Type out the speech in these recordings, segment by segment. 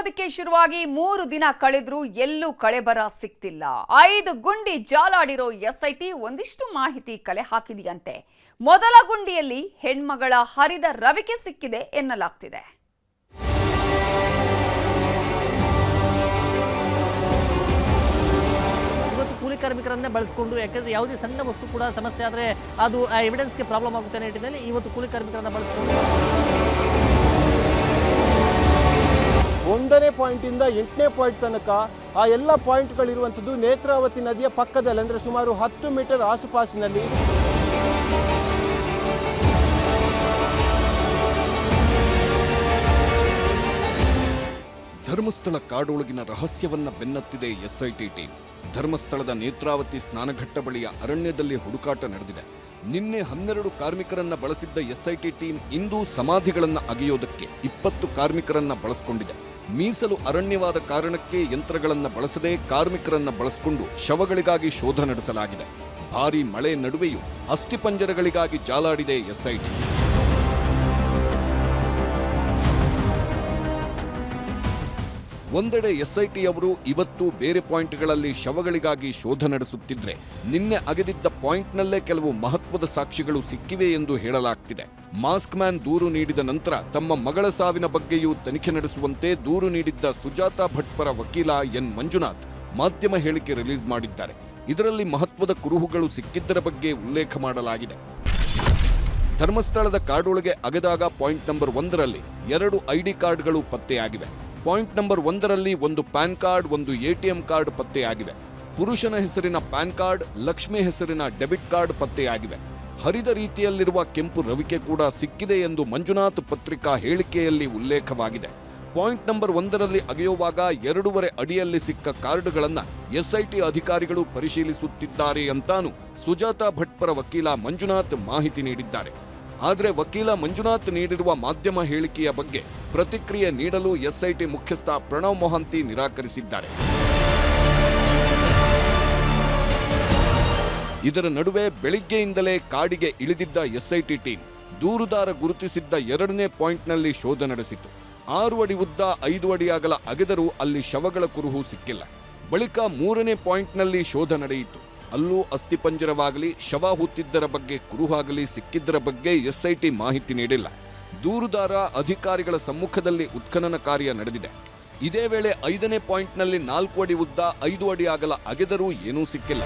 ಹುಡುಕೋದಕ್ಕೆ ಶುರುವಾಗಿ 3 ದಿನ ಕಳೆದ್ರೂ ಎಲ್ಲೂ ಕಳೆಬರ ಸಿಕ್ತಿಲ್ಲ. 5 ಗುಂಡಿ ಜಾಲಾಡಿರೋ ಎಸ್ಐಟಿ ಒಂದಿಷ್ಟು ಮಾಹಿತಿ ಕಲೆ ಹಾಕಿದೆಯಂತೆ. ಮೊದಲ ಗುಂಡಿಯಲ್ಲಿ ಹೆಣ್ಮಗಳ ಹರಿದ ರವಿಕೆ ಸಿಕ್ಕಿದೆ ಎನ್ನಲಾಗ್ತಿದೆ. ಇವತ್ತು ಕೂಲಿ ಕಾರ್ಮಿಕರನ್ನೇ ಬಳಸಿಕೊಂಡು, ಯಾಕಂದ್ರೆ ಯಾವುದೇ ಸಣ್ಣ ವಸ್ತು ಕೂಡ ಸಮಸ್ಯೆ ಆದರೆ ಅದು ಎವಿಡೆನ್ಸ್ಗೆ ಪ್ರಾಬ್ಲಮ್ ಆಗುತ್ತೆ ಅನ್ನೋ ನಿಟ್ಟಿನಲ್ಲಿ ಇವತ್ತು ಕೂಲಿ ಕಾರ್ಮಿಕರನ್ನ ಬಳಸಿಕೊಂಡು 1ನೇ ಪಾಯಿಂಟಿಂದ 8ನೇ ಪಾಯಿಂಟ್ ತನಕ ಆ ಎಲ್ಲ ಪಾಯಿಂಟ್ಗಳಿರುವಂಥದ್ದು ನೇತ್ರಾವತಿ ನದಿಯ ಪಕ್ಕದಲ್ಲಿ, ಅಂದರೆ ಸುಮಾರು 10 ಮೀಟರ್ ಆಸುಪಾಸಿನಲ್ಲಿ. ಧರ್ಮಸ್ಥಳ ಕಾಡೊಳಗಿನ ರಹಸ್ಯವನ್ನ ಬೆನ್ನತ್ತಿದೆ ಎಸ್ಐಟಿ ಟೀಮ್. ಧರ್ಮಸ್ಥಳದ ನೇತ್ರಾವತಿ ಸ್ನಾನಘಟ್ಟ ಬಳಿಯ ಅರಣ್ಯದಲ್ಲಿ ಹುಡುಕಾಟ ನಡೆದಿದೆ. ನಿನ್ನೆ 12 ಕಾರ್ಮಿಕರನ್ನ ಬಳಸಿದ್ದ ಎಸ್ಐಟಿ ಟೀಮ್ ಇಂದು ಸಮಾಧಿಗಳನ್ನ ಅಗೆಯೋದಕ್ಕೆ 20 ಕಾರ್ಮಿಕರನ್ನ ಬಳಸಿಕೊಂಡಿದೆ. ಮೀಸಲು ಅರಣ್ಯವಾದ ಕಾರಣಕ್ಕೆ ಯಂತ್ರಗಳನ್ನ ಬಳಸದೆ ಕಾರ್ಮಿಕರನ್ನ ಬಳಸಿಕೊಂಡು ಶವಗಳಿಗಾಗಿ ಶೋಧ ನಡೆಸಲಾಗಿದೆ. ಭಾರೀ ಮಳೆ ನಡುವೆಯೂ ಅಸ್ಥಿಪಂಜರಗಳಿಗಾಗಿ ಜಾಲಾಡಿದೆ ಎಸ್ಐಟಿ. ಒಂದೆಡೆ ಎಸ್ಐಟಿ ಅವರು ಇವತ್ತು ಬೇರೆ ಪಾಯಿಂಟ್ಗಳಲ್ಲಿ ಶವಗಳಿಗಾಗಿ ಶೋಧ ನಡೆಸುತ್ತಿದ್ರೆ, ನಿನ್ನೆ ಅಗೆದಿದ್ದ ಪಾಯಿಂಟ್ನಲ್ಲೇ ಕೆಲವು ಮಹತ್ವದ ಸಾಕ್ಷಿಗಳು ಸಿಕ್ಕಿವೆ ಎಂದು ಹೇಳಲಾಗ್ತಿದೆ. ಮಾಸ್ಕ್ ಮ್ಯಾನ್ ದೂರು ನೀಡಿದ ನಂತರ ತಮ್ಮ ಮಗಳ ಸಾವಿನ ಬಗ್ಗೆಯೂ ತನಿಖೆ ನಡೆಸುವಂತೆ ದೂರು ನೀಡಿದ್ದ ಸುಜಾತಾ ಭಟ್ ಪರ ವಕೀಲ ಎನ್ ಮಂಜುನಾಥ್ ಮಾಧ್ಯಮ ಹೇಳಿಕೆ ರಿಲೀಸ್ ಮಾಡಿದ್ದಾರೆ. ಇದರಲ್ಲಿ ಮಹತ್ವದ ಕುರುಹುಗಳು ಸಿಕ್ಕಿದ್ದರ ಬಗ್ಗೆ ಉಲ್ಲೇಖ ಮಾಡಲಾಗಿದೆ. ಧರ್ಮಸ್ಥಳದ ಕಾಡೊಳಗೆ ಅಗೆದಾಗ ಪಾಯಿಂಟ್ ನಂಬರ್ 1ರಲ್ಲಿ 2 ಐಡಿ ಕಾರ್ಡ್ಗಳು ಪತ್ತೆಯಾಗಿವೆ. ಪಾಯಿಂಟ್ ನಂಬರ್ 1ರಲ್ಲಿ ಒಂದು ಪ್ಯಾನ್ ಕಾರ್ಡ್, ಒಂದು ಎಟಿಎಂ ಕಾರ್ಡ್ ಪತ್ತೆಯಾಗಿವೆ. ಪುರುಷನ ಹೆಸರಿನ ಪ್ಯಾನ್ ಕಾರ್ಡ್, ಲಕ್ಷ್ಮಿ ಹೆಸರಿನ ಡೆಬಿಟ್ ಕಾರ್ಡ್ ಪತ್ತೆಯಾಗಿವೆ. ಹರಿದ ರೀತಿಯಲ್ಲಿರುವ ಕೆಂಪು ರವಿಕೆ ಕೂಡ ಸಿಕ್ಕಿದೆ ಎಂದು ಮಂಜುನಾಥ್ ಪತ್ರಿಕಾ ಹೇಳಿಕೆಯಲ್ಲಿ ಉಲ್ಲೇಖವಾಗಿದೆ. ಪಾಯಿಂಟ್ ನಂಬರ್ 1ರಲ್ಲಿ ಅಗೆಯುವಾಗ 2.5 ಅಡಿಯಲ್ಲಿ ಸಿಕ್ಕ ಕಾರ್ಡ್ಗಳನ್ನು ಎಸ್ಐಟಿ ಅಧಿಕಾರಿಗಳು ಪರಿಶೀಲಿಸುತ್ತಿದ್ದಾರೆ ಅಂತಾನು ಸುಜಾತಾ ಭಟ್ ಪರ ವಕೀಲ ಮಂಜುನಾಥ್ ಮಾಹಿತಿ ನೀಡಿದ್ದಾರೆ. ಆದರೆ ವಕೀಲ ಮಂಜುನಾಥ್ ನೀಡಿರುವ ಮಾಧ್ಯಮ ಹೇಳಿಕೆಯ ಬಗ್ಗೆ ಪ್ರತಿಕ್ರಿಯೆ ನೀಡಲು ಎಸ್ಐಟಿ ಮುಖ್ಯಸ್ಥ ಪ್ರಣವ್ ಮೊಹಾಂತಿ ನಿರಾಕರಿಸಿದ್ದಾರೆ. ಇದರ ನಡುವೆ ಬೆಳಿಗ್ಗೆಯಿಂದಲೇ ಕಾಡಿಗೆ ಇಳಿದಿದ್ದ ಎಸ್ಐಟಿ ಟೀಮ್ ದೂರುದಾರ ಗುರುತಿಸಿದ್ದ 2ನೇ ಪಾಯಿಂಟ್ನಲ್ಲಿ ಶೋಧ ನಡೆಸಿತು. 6 ಅಡಿ ಉದ್ದ 5 ಅಡಿ ಅಗಲ ಅಗೆದರೂ ಅಲ್ಲಿ ಶವಗಳ ಕುರುಹು ಸಿಕ್ಕಿಲ್ಲ. ಬಳಿಕ 3ನೇ ಪಾಯಿಂಟ್ನಲ್ಲಿ ಶೋಧ ನಡೆಯಿತು. ಅಲ್ಲೂ ಅಸ್ಥಿಪಂಜರವಾಗಲಿ, ಶವ ಹೂತಿದ್ದರ ಬಗ್ಗೆ ಕುರುಹಾಗಲಿ ಸಿಕ್ಕಿದ್ದರ ಬಗ್ಗೆ ಎಸ್ಐಟಿ ಮಾಹಿತಿ ನೀಡಿಲ್ಲ. ದೂರುದಾರ ಅಧಿಕಾರಿಗಳ ಸಮ್ಮುಖದಲ್ಲಿ ಉತ್ಖನನ ಕಾರ್ಯ ನಡೆದಿದೆ. ಇದೇ ವೇಳೆ 5ನೇ ಪಾಯಿಂಟ್ನಲ್ಲಿ 4 ಅಡಿ ಉದ್ದ 5 ಅಡಿ ಅಗಲ ಅಗೆದರೂ ಏನೂ ಸಿಕ್ಕಿಲ್ಲ.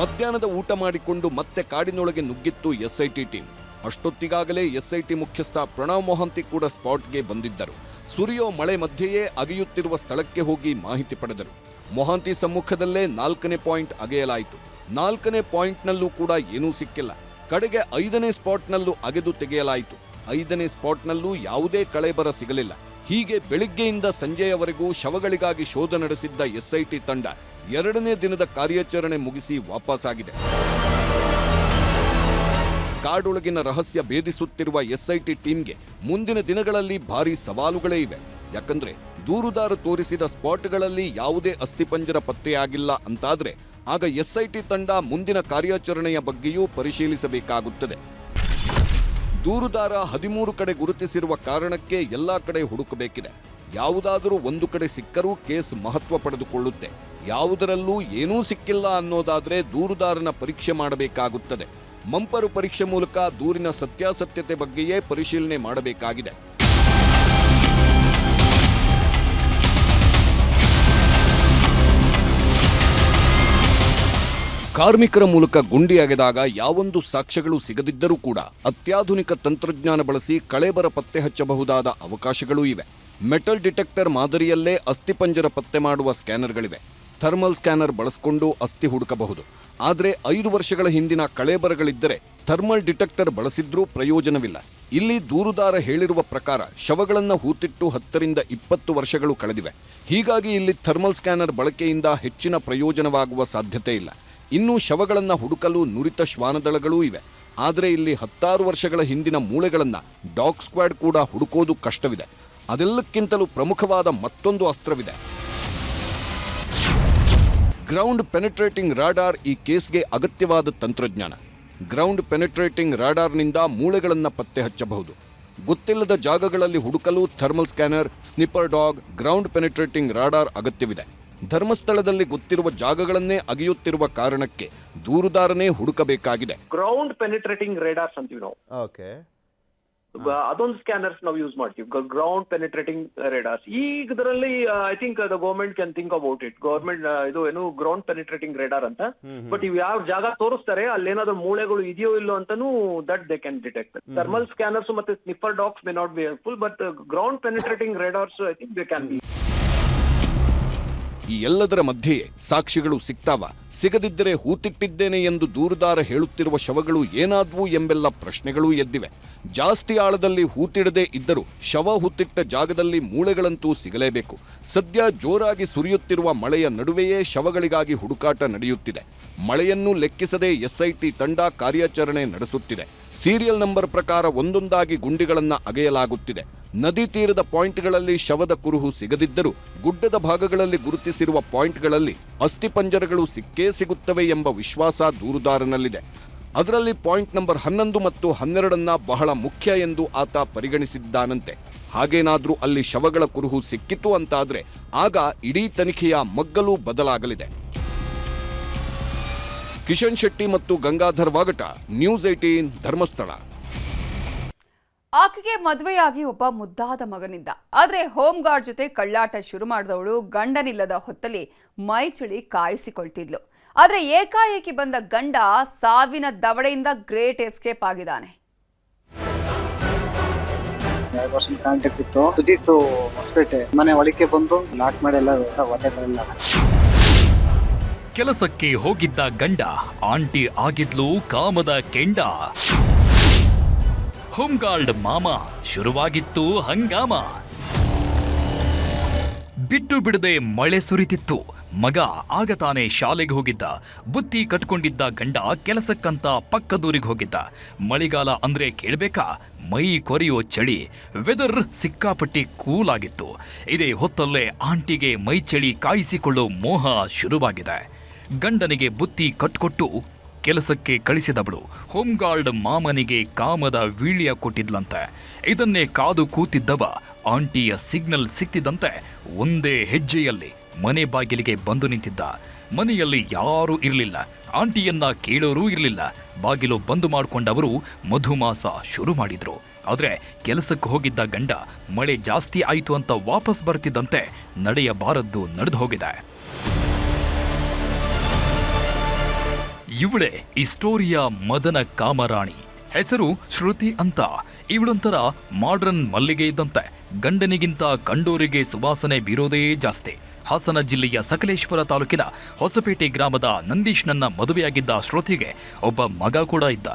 ಮಧ್ಯಾಹ್ನದ ಊಟ ಮಾಡಿಕೊಂಡು ಮತ್ತೆ ಕಾಡಿನೊಳಗೆ ನುಗ್ಗಿತ್ತು ಎಸ್ಐಟಿ ಟೀಮ್. ಅಷ್ಟೊತ್ತಿಗಾಗಲೇ ಎಸ್ಐಟಿ ಮುಖ್ಯಸ್ಥ ಪ್ರಣವ್ ಮೊಹಾಂತಿ ಕೂಡ ಸ್ಪಾಟ್ಗೆ ಬಂದಿದ್ದರು. ಸುರಿಯೋ ಮಳೆ ಮಧ್ಯೆಯೇ ಅಗೆಯುತ್ತಿರುವ ಸ್ಥಳಕ್ಕೆ ಹೋಗಿ ಮಾಹಿತಿ ಪಡೆದರು. ಮೊಹಾಂತಿ ಸಮ್ಮುಖದಲ್ಲೇ 4ನೇ ಪಾಯಿಂಟ್ ಅಗೆಯಲಾಯಿತು. 4ನೇ ಪಾಯಿಂಟ್ನಲ್ಲೂ ಕೂಡ ಏನೂ ಸಿಕ್ಕಿಲ್ಲ. ಕಡೆಗೆ 5ನೇ ಸ್ಪಾಟ್ನಲ್ಲೂ ಅಗೆದು ತೆಗೆಯಲಾಯಿತು. 5ನೇ ಸ್ಪಾಟ್ನಲ್ಲೂ ಯಾವುದೇ ಕಳೆಬರ ಸಿಗಲಿಲ್ಲ. ಹೀಗೆ ಬೆಳಿಗ್ಗೆಯಿಂದ ಸಂಜೆಯವರೆಗೂ ಶವಗಳಿಗಾಗಿ ಶೋಧ ನಡೆಸಿದ್ದ ಎಸ್ಐಟಿ ತಂಡ 2ನೇ ದಿನದ ಕಾರ್ಯಾಚರಣೆ ಮುಗಿಸಿ ವಾಪಸ್ಸಾಗಿದೆ. ಕಾಡೊಳಗಿನ ರಹಸ್ಯ ಭೇದಿಸುತ್ತಿರುವ ಎಸ್ಐಟಿ ಟೀಮ್ಗೆ ಮುಂದಿನ ದಿನಗಳಲ್ಲಿ ಭಾರೀ ಸವಾಲುಗಳೇ ಇವೆ. ಯಾಕಂದ್ರೆ ದೂರುದಾರ ತೋರಿಸಿದ ಸ್ಪಾಟ್ಗಳಲ್ಲಿ ಯಾವುದೇ ಅಸ್ಥಿಪಂಜರ ಪತ್ತೆಯಾಗಿಲ್ಲ ಅಂತಾದ್ರೆ ಆಗ ಎಸ್ಐಟಿ ತಂಡ ಮುಂದಿನ ಕಾರ್ಯಾಚರಣೆಯ ಬಗ್ಗೆಯೂ ಪರಿಶೀಲಿಸಬೇಕಾಗುತ್ತದೆ. ದೂರುದಾರ 13 ಕಡೆ ಗುರುತಿಸಿರುವ ಕಾರಣಕ್ಕೆ ಎಲ್ಲಾ ಕಡೆ ಹುಡುಕಬೇಕಿದೆ. ಯಾವುದಾದರೂ ಒಂದು ಕಡೆ ಸಿಕ್ಕರೂ ಕೇಸ್ ಮಹತ್ವ ಪಡೆದುಕೊಳ್ಳುತ್ತೆ. ಯಾವುದರಲ್ಲೂ ಏನೂ ಸಿಕ್ಕಿಲ್ಲ ಅನ್ನೋದಾದ್ರೆ ದೂರುದಾರನ ಪರೀಕ್ಷೆ ಮಾಡಬೇಕಾಗುತ್ತದೆ. ಮಂಪರು ಪರೀಕ್ಷೆ ಮೂಲಕ ದೂರಿನ ಸತ್ಯಾಸತ್ಯತೆ ಬಗ್ಗೆಯೇ ಪರಿಶೀಲನೆ ಮಾಡಬೇಕಾಗಿದೆ. ಕಾರ್ಮಿಕರ ಮೂಲಕ ಗುಂಡಿ ಅಗೆದಾಗ ಯಾವೊಂದು ಸಾಕ್ಷ್ಯಗಳು ಸಿಗದಿದ್ದರೂ ಕೂಡ ಅತ್ಯಾಧುನಿಕ ತಂತ್ರಜ್ಞಾನ ಬಳಸಿ ಕಳೆಬರ ಪತ್ತೆ ಹಚ್ಚಬಹುದಾದ ಅವಕಾಶಗಳೂ ಇವೆ. ಮೆಟಲ್ ಡಿಟೆಕ್ಟರ್ ಮಾದರಿಯಲ್ಲೇ ಅಸ್ಥಿಪಂಜರ ಪತ್ತೆ ಮಾಡುವ ಸ್ಕ್ಯಾನರ್ಗಳಿವೆ. ಥರ್ಮಲ್ ಸ್ಕ್ಯಾನರ್ ಬಳಸಿಕೊಂಡು ಅಸ್ಥಿ ಹುಡುಕಬಹುದು. ಆದರೆ 5 ವರ್ಷಗಳ ಹಿಂದಿನ ಕಳೆಬರಗಳಿದ್ದರೆ ಥರ್ಮಲ್ ಡಿಟೆಕ್ಟರ್ ಬಳಸಿದ್ರೂ ಪ್ರಯೋಜನವಿಲ್ಲ. ಇಲ್ಲಿ ದೂರುದಾರ ಹೇಳಿರುವ ಪ್ರಕಾರ ಶವಗಳನ್ನು ಹೂತಿಟ್ಟು 10 ರಿಂದ 20 ವರ್ಷಗಳು ಕಳೆದಿವೆ. ಹೀಗಾಗಿ ಇಲ್ಲಿ ಥರ್ಮಲ್ ಸ್ಕ್ಯಾನರ್ ಬಳಕೆಯಿಂದ ಹೆಚ್ಚಿನ ಪ್ರಯೋಜನವಾಗುವ ಸಾಧ್ಯತೆ ಇಲ್ಲ. ಇನ್ನೂ ಶವಗಳನ್ನು ಹುಡುಕಲು ನುರಿತ ಶ್ವಾನದಳಗಳೂ ಇವೆ. ಆದರೆ ಇಲ್ಲಿ 16 ವರ್ಷಗಳ ಹಿಂದಿನ ಮೂಳೆಗಳನ್ನು ಡಾಗ್ ಸ್ಕ್ವಾಡ್ ಕೂಡ ಹುಡುಕೋದು ಕಷ್ಟವಿದೆ. ಅದೆಲ್ಲಕ್ಕಿಂತಲೂ ಪ್ರಮುಖವಾದ ಮತ್ತೊಂದು ಅಸ್ತ್ರವಿದೆ. ಗ್ರೌಂಡ್ ಪೆನೆಟ್ರೇಟಿಂಗ್ ರಾಡಾರ್ ಈ ಕೇಸ್ಗೆ ಅಗತ್ಯವಾದ ತಂತ್ರಜ್ಞಾನ. ಗ್ರೌಂಡ್ ಪೆನೆಟ್ರೇಟಿಂಗ್ ರಾಡಾರ್ನಿಂದ ಮೂಳೆಗಳನ್ನು ಪತ್ತೆ ಹಚ್ಚಬಹುದು. ಗೊತ್ತಿಲ್ಲದ ಜಾಗಗಳಲ್ಲಿ ಹುಡುಕಲು thermal scanner, snipper dog, ground penetrating radar ಅಗತ್ಯವಿದೆ. ಧರ್ಮಸ್ಥಳದಲ್ಲಿ ಗೊತ್ತಿರುವ ಜಾಗಗಳನ್ನೇ ಅಗೆಯುತ್ತಿರುವ ಕಾರಣಕ್ಕೆ ದೂರುದಾರನೇ ಹುಡುಕಬೇಕಾಗಿದೆ. ಗ್ರೌಂಡ್ ಪೆನಿಟ್ರೇಟಿಂಗ್ ರೇಡಾರ್ಸ್ ಅಂತೀವಿ ನಾವು. ಓಕೆ, ಅದೊಂದು ಸ್ಕ್ಯಾನರ್ಸ್ ನಾವು ಯೂಸ್ ಮಾಡ್ತೀವಿ, ಗ್ರೌಂಡ್ ಪೆನಿಟ್ರೇಟಿಂಗ್ ರೇಡಾರ್ಸ್. ಈಗ ಇದರಲ್ಲಿ I think the government can think about it. Government ಇದು ಏನು ಗ್ರೌಂಡ್ ಪೆನಿಟ್ರೇಟಿಂಗ್ ರೇಡಾರ್ ಅಂತ. ಬಟ್ ಇವ್ ಯಾವ ಜಾಗ ತೋರಿಸ್ತಾರೆ ಅಲ್ಲೇನಾದ್ರೂ ಮೂಳೆಗಳು ಇದೆಯೋ ಇಲ್ಲೋ ಅಂತಾನು that they can detect. Thermal scanners ಮತ್ತೆ sniffer dogs may not be helpful, but ground penetrating radars I think they can be. ಈ ಎಲ್ಲದರ ಮಧ್ಯೆಯೇ ಸಾಕ್ಷಿಗಳು ಸಿಗ್ತಾವ? ಸಿಗದಿದ್ದರೆ ಹೂತಿಟ್ಟಿದ್ದೇನೆ ಎಂದು ದೂರುದಾರ ಹೇಳುತ್ತಿರುವ ಶವಗಳು ಏನಾದ್ವು ಎಂಬೆಲ್ಲ ಪ್ರಶ್ನೆಗಳೂ ಎದ್ದಿವೆ. ಜಾಸ್ತಿ ಆಳದಲ್ಲಿ ಹೂತಿಡದೇ ಇದ್ದರೂ ಶವ ಹೂತಿಟ್ಟ ಜಾಗದಲ್ಲಿ ಮೂಳೆಗಳಂತೂ ಸಿಗಲೇಬೇಕು. ಸದ್ಯ ಜೋರಾಗಿ ಸುರಿಯುತ್ತಿರುವ ಮಳೆಯ ನಡುವೆಯೇ ಶವಗಳಿಗಾಗಿ ಹುಡುಕಾಟ ನಡೆಯುತ್ತಿದೆ. ಮಳೆಯನ್ನು ಲೆಕ್ಕಿಸದೆ ಎಸ್ಐಟಿ ತಂಡ ಕಾರ್ಯಾಚರಣೆ ನಡೆಸುತ್ತಿದೆ. ಸೀರಿಯಲ್ ನಂಬರ್ ಪ್ರಕಾರ ಒಂದೊಂದಾಗಿ ಗುಂಡಿಗಳನ್ನ ಅಗೆಯಲಾಗುತ್ತಿದೆ. ನದಿ ತೀರದ ಪಾಯಿಂಟ್ಗಳಲ್ಲಿ ಶವದ ಕುರುಹು ಸಿಗದಿದ್ದರೂ ಗುಡ್ಡದ ಭಾಗಗಳಲ್ಲಿ ಗುರುತಿಸಿರುವ ಪಾಯಿಂಟ್ಗಳಲ್ಲಿ ಅಸ್ಥಿಪಂಜರಗಳು ಸಿಕ್ಕೇ ಸಿಗುತ್ತವೆ ಎಂಬ ವಿಶ್ವಾಸ ದೂರುದಾರನಲ್ಲಿದೆ. ಅದರಲ್ಲಿ ಪಾಯಿಂಟ್ ನಂಬರ್ 11 ಮತ್ತು 12 ಬಹಳ ಮುಖ್ಯ ಎಂದು ಆತ ಪರಿಗಣಿಸಿದ್ದಾನಂತೆ. ಹಾಗೇನಾದ್ರೂ ಅಲ್ಲಿ ಶವಗಳ ಕುರುಹು ಸಿಕ್ಕಿತು ಅಂತಾದ್ರೆ ಆಗ ಇಡೀ ತನಿಖೆಯ ಮಗ್ಗಲು ಬದಲಾಗಲಿದೆ. ಕಿಶನ್ ಶೆಟ್ಟಿ ಮತ್ತು ಗಂಗಾಧರ್ ವಾಗಟ, ನ್ಯೂಸ್ 18 ಧರ್ಮಸ್ಥಳ. ಆಕೆಗೆ ಮದುವೆಯಾಗಿ ಒಬ್ಬ ಮುದ್ದಾದ ಮಗನಿದ್ದ. ಆದ್ರೆ ಹೋಮ್ ಗಾರ್ಡ್ ಜೊತೆ ಕಳ್ಳಾಟ ಶುರು ಮಾಡಿದವಳು ಗಂಡನಿಲ್ಲದ ಹೊತ್ತಲ್ಲಿ ಮೈ ಚಳಿ ಕಾಯಿಸಿಕೊಳ್ತಿದ್ಲು. ಆದ್ರೆ ಏಕಾಏಕಿ ಬಂದ ಗಂಡ ಸಾವಿನ ದವಡೆಯಿಂದ ಗ್ರೇಟ್ ಎಸ್ಕೇಪ್ ಆಗಿದ್ದಾನೆ. 2 ವರ್ಷ ಕಾಂಟ್ಯಾಕ್ಟ್ ಇತ್ತು. ಸುಜಿತ್ತು ಹೊಸಪೇಟೆ ಮನೆ ಒಳಕ್ಕೆ ಬಂದು ಲಾಕ್ ಮಾಡಿ ಎಲ್ಲ ಒದೆಗಳೆಲ್ಲ. ಕೆಲಸಕ್ಕೆ ಹೋಗಿದ್ದ ಗಂಡ ಆಂಟಿ ಆಗಿದ್ಲು ಕಾಮದ ಕೆಂಡ. ಹೋಮ್ ಗಾರ್ಡ್ ಮಾಮ, ಶುರುವಾಗಿತ್ತು ಹಂಗಾಮ. ಬಿಟ್ಟು ಬಿಡದೆ ಮಳೆ ಸುರಿತಿತ್ತು. ಮಗ ಆಗ ತಾನೇ ಶಾಲೆಗೆ ಹೋಗಿದ್ದ. ಬುತ್ತಿ ಕಟ್ಕೊಂಡಿದ್ದ ಗಂಡ ಕೆಲಸಕ್ಕಂತ ಪಕ್ಕದೂರಿಗೆ ಹೋಗಿದ್ದ. ಮಳೆಗಾಲ ಅಂದ್ರೆ ಕೇಳ್ಬೇಕಾ, ಮೈ ಕೊರೆಯೋ ಚಳಿ. ವೆದರ್ ಸಿಕ್ಕಾಪಟ್ಟಿ ಕೂಲ್ ಆಗಿತ್ತು. ಇದೇ ಹೊತ್ತಲ್ಲೇ ಆಂಟಿಗೆ ಮೈ ಚಳಿ ಕಾಯಿಸಿಕೊಳ್ಳೋ ಮೋಹ ಶುರುವಾಗಿದೆ. ಗಂಡನಿಗೆ ಬುತ್ತಿ ಕಟ್ಕೊಟ್ಟು ಕೆಲಸಕ್ಕೆ ಕಳಿಸಿದವಳು ಹೋಮ್ ಗಾರ್ಡ್ ಮಾಮನಿಗೆ ಕಾಮದ ವೀಳ್ಯ ಕೊಟ್ಟಿದ್ಲಂತೆ. ಇದನ್ನೇ ಕಾದು ಕೂತಿದ್ದವ ಆಂಟಿಯ ಸಿಗ್ನಲ್ ಸಿಕ್ತಿದ್ದಂತೆ ಒಂದೇ ಹೆಜ್ಜೆಯಲ್ಲಿ ಮನೆ ಬಾಗಿಲಿಗೆ ಬಂದು ನಿಂತಿದ್ದ. ಮನೆಯಲ್ಲಿ ಯಾರೂ ಇರಲಿಲ್ಲ. ಆಂಟಿಯನ್ನ ಕೇಳೋರೂ ಇರಲಿಲ್ಲ. ಬಾಗಿಲು ಬಂದು ಮಾಡಿಕೊಂಡವರು ಮಧುಮಾಸ ಶುರು ಮಾಡಿದ್ರು. ಆದ್ರೆ ಕೆಲಸಕ್ಕೆ ಹೋಗಿದ್ದ ಗಂಡ ಮಳೆ ಜಾಸ್ತಿ ಆಯಿತು ಅಂತ ವಾಪಸ್ ಬರ್ತಿದ್ದಂತೆ ನಡೆಯಬಾರದ್ದು ನಡೆದು ಹೋಗಿದೆ. ಇವಳೇ ಈ ಸ್ಟೋರಿಯ ಮದನ ಕಾಮರಾಣಿ. ಹೆಸರು ಶ್ರುತಿ ಅಂತ. ಇವಳೊಂಥರ ಮಾಡ್ರನ್ ಮಲ್ಲಿಗೆ ಇದ್ದಂತೆ. ಗಂಡನಿಗಿಂತ ಕಂಡೋರಿಗೆ ಸುವಾಸನೆ ಬೀರೋದೇ ಜಾಸ್ತಿ. ಹಾಸನ ಜಿಲ್ಲೆಯ ಸಕಲೇಶ್ವರ ತಾಲೂಕಿನ ಹೊಸಪೇಟೆ ಗ್ರಾಮದ ನಂದೀಶ್ನನ್ನ ಮದುವೆಯಾಗಿದ್ದ ಶ್ರುತಿಗೆ ಒಬ್ಬ ಮಗ ಕೂಡ ಇದ್ದ.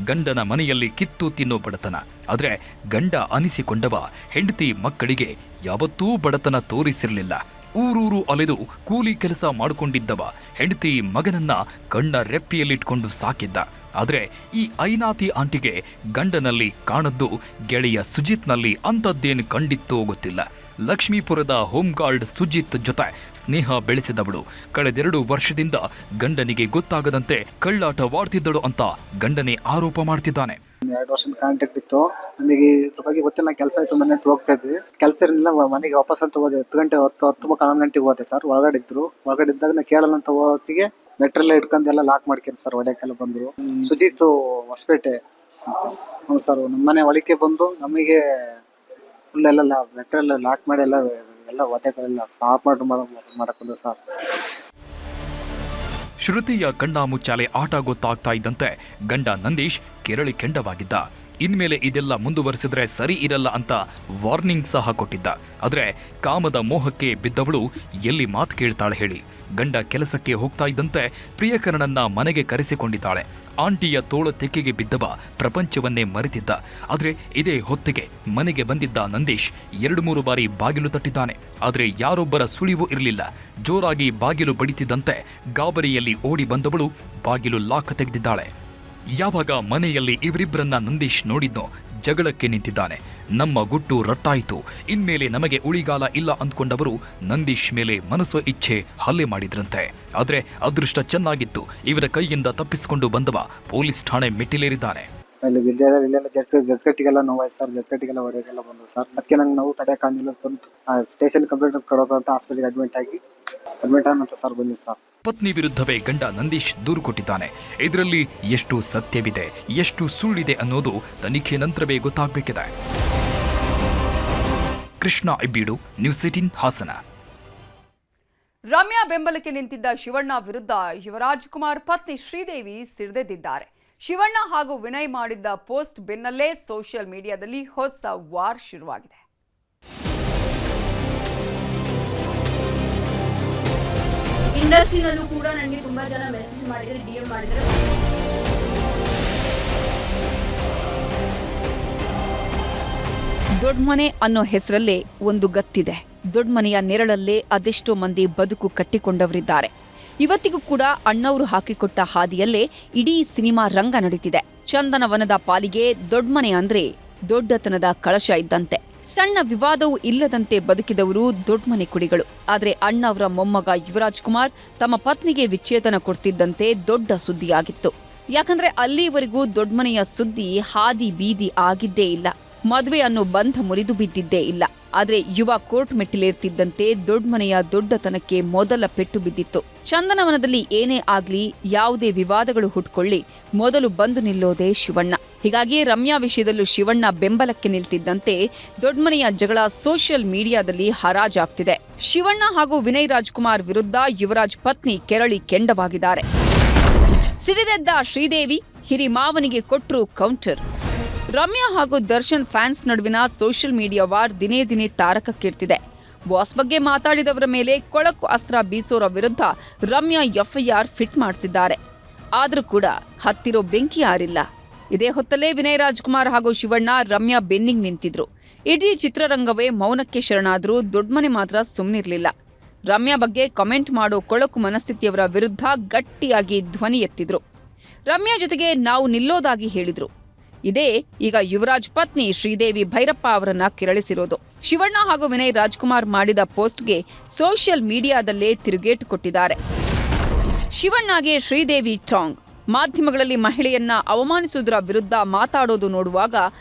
ಗಂಡನ ಮನೆಯಲ್ಲಿ ಕಿತ್ತು ತಿನ್ನೋ ಬಡತನ. ಆದ್ರೆ ಗಂಡ ಅನಿಸಿಕೊಂಡವ ಹೆಂಡತಿ ಮಕ್ಕಳಿಗೆ ಯಾವತ್ತೂ ಬಡತನ ತೋರಿಸಿರಲಿಲ್ಲ. ಊರೂರು ಅಲೆದು ಕೂಲಿ ಕೆಲಸ ಮಾಡಿಕೊಂಡಿದ್ದವ ಹೆಂಡತಿ ಮಗನನ್ನ ಕಣ್ಣ ರೆಪ್ಪಿಯಲ್ಲಿಟ್ಕೊಂಡು ಸಾಕಿದ್ದ. ಆದ್ರೆ ಈ ಐನಾತಿ ಆಂಟಿಗೆ ಗಂಡನಲ್ಲಿ ಕಾಣದ್ದು ಗೆಳೆಯ ಸುಜಿತ್ನಲ್ಲಿ ಅಂಥದ್ದೇನು ಕಂಡಿತ್ತೋ ಗೊತ್ತಿಲ್ಲ. ಲಕ್ಷ್ಮೀಪುರದ ಹೋಮ್ ಗಾರ್ಡ್ ಸುಜಿತ್ ಜೊತೆ ಸ್ನೇಹ ಬೆಳೆಸಿದವಳು ಕಳೆದೆರಡು ವರ್ಷದಿಂದ ಗಂಡನಿಗೆ ಗೊತ್ತಾಗದಂತೆ ಕಳ್ಳಾಟವಾಡ್ತಿದ್ದಳು ಅಂತ ಗಂಡನೇ ಆರೋಪ ಮಾಡ್ತಿದ್ದಾನೆ. 2 ವರ್ಷ ಕಾಂಟ್ಯಾಕ್ಟ್ ಇತ್ತು. ನನಗೆ ಇದ್ರ ಬಗ್ಗೆ ಗೊತ್ತಿಲ್ಲ. ಕೆಲಸ ಆಯ್ತು, ಮನೆ ಅಂತ ಹೋಗ್ತಾ ಇದ್ವಿ. ಕೆಲಸ ಇರಲಿಲ್ಲ. ಮನೆಗೆ ವಾಪಸ್ ಅಂತ ಹೋದೆ. 10 ಗಂಟೆ 11 ಗಂಟೆಗೆ ಹೋದೆ ಸರ್. ಒಳಗಡೆ ಇದ್ರು. ಒಳಗಡೆ ಇದ್ದಾಗ ನಾ ಕೇಳಲ್ಲ ಅಂತ ಹೊತ್ತಿಗೆ ಮೆಟ್ರೆಲ್ಲ ಇಟ್ಕೊಂಡು ಎಲ್ಲ ಲಾಕ್ ಮಾಡ್ಕೊಂಡು ಸರ್ ಹೊಡೆಯಕ್ಕೆಲ್ಲ ಬಂದ್ರು. ಸುಜಿತ್ತು ಹೊಸಪೇಟೆ. ಹ್ಞೂ ಸರ್. ನಮ್ಮನೆ ಒಳಕ್ಕೆ ಬಂದು ನಮಗೆ ಫುಲ್ ಎಲ್ಲ ಮೆಟ್ರೆಲ್ಲ ಲಾಕ್ ಮಾಡಿ ಎಲ್ಲ ಒದೆಗಳೆಲ್ಲ ಆಫ್ ಮಾಡಕ್ ಬಂದ್ರು ಸರ್. ಶ್ರುತಿಯ ಕಣ್ಣಾಮುಚ್ಚಾಲೆ ಆಟ ಗೊತ್ತಾಗ್ತಾ ಇದ್ದಂತೆ ಗಂಡ ನಂದೀಶ್ ಕೆರಳಿ ಕೆಂಡವಾಗಿದ್ದ. ಇನ್ಮೇಲೆ ಇದೆಲ್ಲ ಮುಂದುವರೆಸಿದ್ರೆ ಸರಿ ಇರಲ್ಲ ಅಂತ ವಾರ್ನಿಂಗ್ ಸಹ ಕೊಟ್ಟಿದ್ದ. ಆದ್ರೆ ಕಾಮದ ಮೋಹಕ್ಕೆ ಬಿದ್ದವಳು ಎಲ್ಲಿ ಮಾತು ಕೇಳ್ತಾಳೆ ಹೇಳಿ. ಗಂಡ ಕೆಲಸಕ್ಕೆ ಹೋಗ್ತಾ ಇದ್ದಂತೆ ಪ್ರಿಯಕರನನ್ನ ಮನೆಗೆ ಕರೆಸಿಕೊಂಡಿದ್ದಾಳೆ. ಆಂಟಿಯ ತೋಳ ತೆಕ್ಕೆಗೆ ಬಿದ್ದವ ಪ್ರಪಂಚವನ್ನೇ ಮರೆತಿದ್ದ. ಆದ್ರೆ ಇದೇ ಹೊತ್ತಿಗೆ ಮನೆಗೆ ಬಂದಿದ್ದ ನಂದೀಶ್ 2-3 ಬಾರಿ ಬಾಗಿಲು ತಟ್ಟಿದ್ದಾನೆ. ಆದ್ರೆ ಯಾರೊಬ್ಬರ ಸುಳಿವು ಇರಲಿಲ್ಲ. ಜೋರಾಗಿ ಬಾಗಿಲು ಬಡಿತಿದ್ದಂತೆ ಗಾಬರಿಯಲ್ಲಿ ಓಡಿ ಬಂದವಳು ಬಾಗಿಲು ಲಾಕ್ ತೆಗೆದಿದ್ದಾಳೆ. ಯಾವಾಗ ಮನೆಯಲ್ಲಿ ಇವರಿಬ್ಬರನ್ನ ನಂದೀಶ್ ನೋಡಿದ್ನೋ ಜಗಳಕ್ಕೆ ನಿಂತಿದ್ದಾನೆ. ನಮ್ಮ ಗುಟ್ಟು ರಟ್ಟಾಯಿತು, ಇನ್ಮೇಲೆ ನಮಗೆ ಉಳಿಗಾಲ ಇಲ್ಲ ಅಂದ್ಕೊಂಡವರು ನಂದೀಶ್ ಮೇಲೆ ಮನಸ್ಸೋ ಇಚ್ಛೆ ಹಲ್ಲೆ ಮಾಡಿದ್ರಂತೆ. ಆದ್ರೆ ಅದೃಷ್ಟ ಚೆನ್ನಾಗಿತ್ತು. ಇವರ ಕೈಯಿಂದ ತಪ್ಪಿಸಿಕೊಂಡು ಬಂದವ ಪೊಲೀಸ್ ಠಾಣೆ ಮೆಟ್ಟಿಲೇರಿದ್ದಾನೆ. ಅಲ್ಲಿ ಇಲ್ಲೆಲ್ಲ ಜಸ್ಗಟ್ಟಿಗೆಲ್ಲ ನೋವಾಯ್ತು ಸರ್, ಜಸ್ಗಟ್ಟಿಗೆಲ್ಲ ಹೊಡೆಯೋಕೆಲ್ಲ ಬಂದು ಸರ್. ಅದಕ್ಕೆ ನಂಗೆ ನಾವು ತಡೆಯೋಕ್ಕಾಗಿಲ್ಲ ಬಂತು. ಸ್ಟೇಷನ್ ಕಂಪ್ಲೇಂಟ್ ಕೊಡೋಕೆ ಅಂತ ಹಾಸ್ಪಿಟಲ್ಗೆ ಅಡ್ಮಿಟ್ ಆದಂತ ಸರ್ ಬಂದಿದ್ದು ಸರ್. ಪತ್ನಿ ವಿರುದ್ಧವೇ ಗಂಡ ನಂದೀಶ್ ದೂರು ಕೊಟ್ಟಿದ್ದಾನೆ. ಇದರಲ್ಲಿ ಎಷ್ಟು ಸತ್ಯವಿದೆ, ಎಷ್ಟು ಸುಳ್ಳಿದೆ ಅನ್ನೋದು ತನಿಖೆ ನಂತರವೇ ಗೊತ್ತಾಗಬೇಕಿದೆ. ಕೃಷ್ಣ ಇಬ್ಬೀಡು, ನ್ಯೂಸ್ 18 ಹಾಸನ. ರಮ್ಯಾ ಬೆಂಬಲಕ್ಕೆ ನಿಂತಿದ್ದ ಶಿವಣ್ಣ ವಿರುದ್ಧ ಯುವರಾಜ್ ಕುಮಾರ್ ಪತ್ನಿ ಶ್ರೀದೇವಿ ಸಿಡಿದೆದ್ದಿದ್ದಾರೆ. ಶಿವಣ್ಣ ಹಾಗೂ ವಿನಯ್ ಮಾಡಿದ್ದ ಪೋಸ್ಟ್ ಬೆನ್ನಲ್ಲೇ ಸೋಷಿಯಲ್ ಮೀಡಿಯಾದಲ್ಲಿ ಹೊಸ ವಾರ್ ಶುರುವಾಗಿದೆ. ಇಂಡಸ್ಟ್ರಿನಲ್ಲೂ ಕೂಡ ನನಗೆ ತುಂಬಾ ಜನ ಮೆಸೇಜ್ ಮಾಡಿದರೆ, DM ಮಾಡಿದರೆ. ದೊಡ್ಡಮನೆ ಅನ್ನೋ ಹೆಸರಲ್ಲೇ ಒಂದು ಗತ್ತಿದೆ. ದೊಡ್ಡಮನೆಯ ನೆರಳಲ್ಲೇ ಅದೆಷ್ಟೋ ಮಂದಿ ಬದುಕು ಕಟ್ಟಿಕೊಂಡವರಿದ್ದಾರೆ. ಇವತ್ತಿಗೂ ಕೂಡ ಅಣ್ಣವರು ಹಾಕಿಕೊಟ್ಟ ಹಾದಿಯಲ್ಲೇ ಇಡೀ ಸಿನಿಮಾ ರಂಗ ನಡೀತಿದೆ. ಚಂದನವನದ ಪಾಲಿಗೆ ದೊಡ್ಡಮನೆ ಅಂದ್ರೆ ದೊಡ್ಡತನದ ಕಳಶ ಇದ್ದಂತೆ. ಸಣ್ಣ ವಿವಾದವೂ ಇಲ್ಲದಂತೆ ಬದುಕಿದವರು ದೊಡ್ಡಮನೆ ಕುಡಿಗಳು. ಆದ್ರೆ ಅಣ್ಣವರ ಮೊಮ್ಮಗ ಯುವರಾಜ್ ಕುಮಾರ್ ತಮ್ಮ ಪತ್ನಿಗೆ ವಿಚ್ಛೇದನ ಕೊಡ್ತಿದ್ದಂತೆ ದೊಡ್ಡ ಸುದ್ದಿಯಾಗಿತ್ತು. ಯಾಕಂದ್ರೆ ಅಲ್ಲಿವರೆಗೂ ದೊಡ್ಡಮನೆಯ ಸುದ್ದಿ ಹಾದಿ ಬೀದಿ ಆಗಿದ್ದೇ ಇಲ್ಲ. ಮದುವೆ ಅನ್ನೋ ಬಂಧ ಮುರಿದು ಬಿದ್ದಿದ್ದೇ ಇಲ್ಲ. ಆದ್ರೆ ಯುವ ಕೋರ್ಟ್ ಮೆಟ್ಟಿಲೇರ್ತಿದ್ದಂತೆ ದೊಡ್ಡಮನೆಯ ದೊಡ್ಡತನಕ್ಕೆ ಮೊದಲ ಪೆಟ್ಟು ಬಿದ್ದಿತ್ತು. ಚಂದನವನದಲ್ಲಿ ಏನೇ ಆಗ್ಲಿ, ಯಾವುದೇ ವಿವಾದಗಳು ಹುಟ್ಕೊಳ್ಳಿ, ಮೊದಲು ಬಂದು ನಿಲ್ಲೋದೇ ಶಿವಣ್ಣ. ಹೀಗಾಗಿ ರಮ್ಯಾ ವಿಷಯದಲ್ಲೂ ಶಿವಣ್ಣ ಬೆಂಬಲಕ್ಕೆ ನಿಲ್ತಿದ್ದಂತೆ ದೊಡ್ಡಮನೆಯ ಜಗಳ ಸೋಷಿಯಲ್ ಮೀಡಿಯಾದಲ್ಲಿ ಹರಾಜಾಗ್ತಿದೆ. ಶಿವಣ್ಣ ಹಾಗೂ ವಿನಯ್ ರಾಜ್ಕುಮಾರ್ ವಿರುದ್ಧ ಯುವರಾಜ್ ಪತ್ನಿ ಕೆರಳಿ ಕೆಂಡವಾಗಿದ್ದಾರೆ. ಸಿಡಿದೆದ್ದ ಶ್ರೀದೇವಿ ಹಿರಿಮಾವನಿಗೆ ಕೊಟ್ರು ಕೌಂಟರ್. ರಮ್ಯಾ ಹಾಗೂ ದರ್ಶನ್ ಫ್ಯಾನ್ಸ್ ನಡುವಿನ ಸೋಷಿಯಲ್ ಮೀಡಿಯಾ ವಾರ್ ದಿನೇ ದಿನೇ ತಾರಕಕ್ಕೇರ್ತಿದೆ. ಬಾಸ್ ಬಗ್ಗೆ ಮಾತಾಡಿದವರ ಮೇಲೆ ಕೊಳಕು ಅಸ್ತ್ರ ಬೀಸೋರ ವಿರುದ್ಧ ರಮ್ಯಾ FIR ಫಿಟ್ ಮಾಡಿಸಿದ್ದಾರೆ. ಆದ್ರೂ ಕೂಡ ಹತ್ತಿರೋ ಬೆಂಕಿ ಆರಿಲ್ಲ. ಇದೇ ಹೊತ್ತಲ್ಲೇ ವಿನಯ್ ರಾಜ್ಕುಮಾರ್ ಹಾಗೂ ಶಿವಣ್ಣ ರಮ್ಯಾ ಬೆನ್ನಿಗೆ ನಿಂತಿದ್ರು. ಇಡೀ ಚಿತ್ರರಂಗವೇ ಮೌನಕ್ಕೆ ಶರಣಾದ್ರೂ ದೊಡ್ಡಮನೆ ಮಾತ್ರ ಸುಮ್ಮನಿರ್ಲಿಲ್ಲ. ರಮ್ಯಾ ಬಗ್ಗೆ ಕಮೆಂಟ್ ಮಾಡೋ ಕೊಳಕು ಮನಸ್ಥಿತಿಯವರ ವಿರುದ್ಧ ಗಟ್ಟಿಯಾಗಿ ಧ್ವನಿ ಎತ್ತಿದ್ರು. ರಮ್ಯಾ ಜೊತೆಗೆ ನಾವು ನಿಲ್ಲೋದಾಗಿ ಹೇಳಿದ್ರು. ಇದೇ ಈಗ ಯುವರಾಜ್ ಪತ್ನಿ ಶ್ರೀದೇವಿ ಭೈರಪ್ಪ ಅವರನ್ನ ಕೆರಳಿಸಿರೋದು. ಶಿವಣ್ಣ ಹಾಗೂ ವಿನಯ್ ರಾಜ್ಕುಮಾರ್ ಮಾಡಿದ ಪೋಸ್ಟ್ಗೆ ಸೋಷಿಯಲ್ ಮೀಡಿಯಾದಲ್ಲೇ ತಿರುಗೇಟು ಕೊಟ್ಟಿದ್ದಾರೆ. ಶಿವಣ್ಣಗೆ ಶ್ರೀದೇವಿ ಟಾಂಗ್. ಮಾಧ್ಯಮಗಳಲ್ಲಿ ಮಹಿಳೆಯನ್ನ ಅವಮಾನಿಸುವುದರ ವಿರುದ್ಧ ಮಾತಾಡೋದು ನೋಡುವಾಗ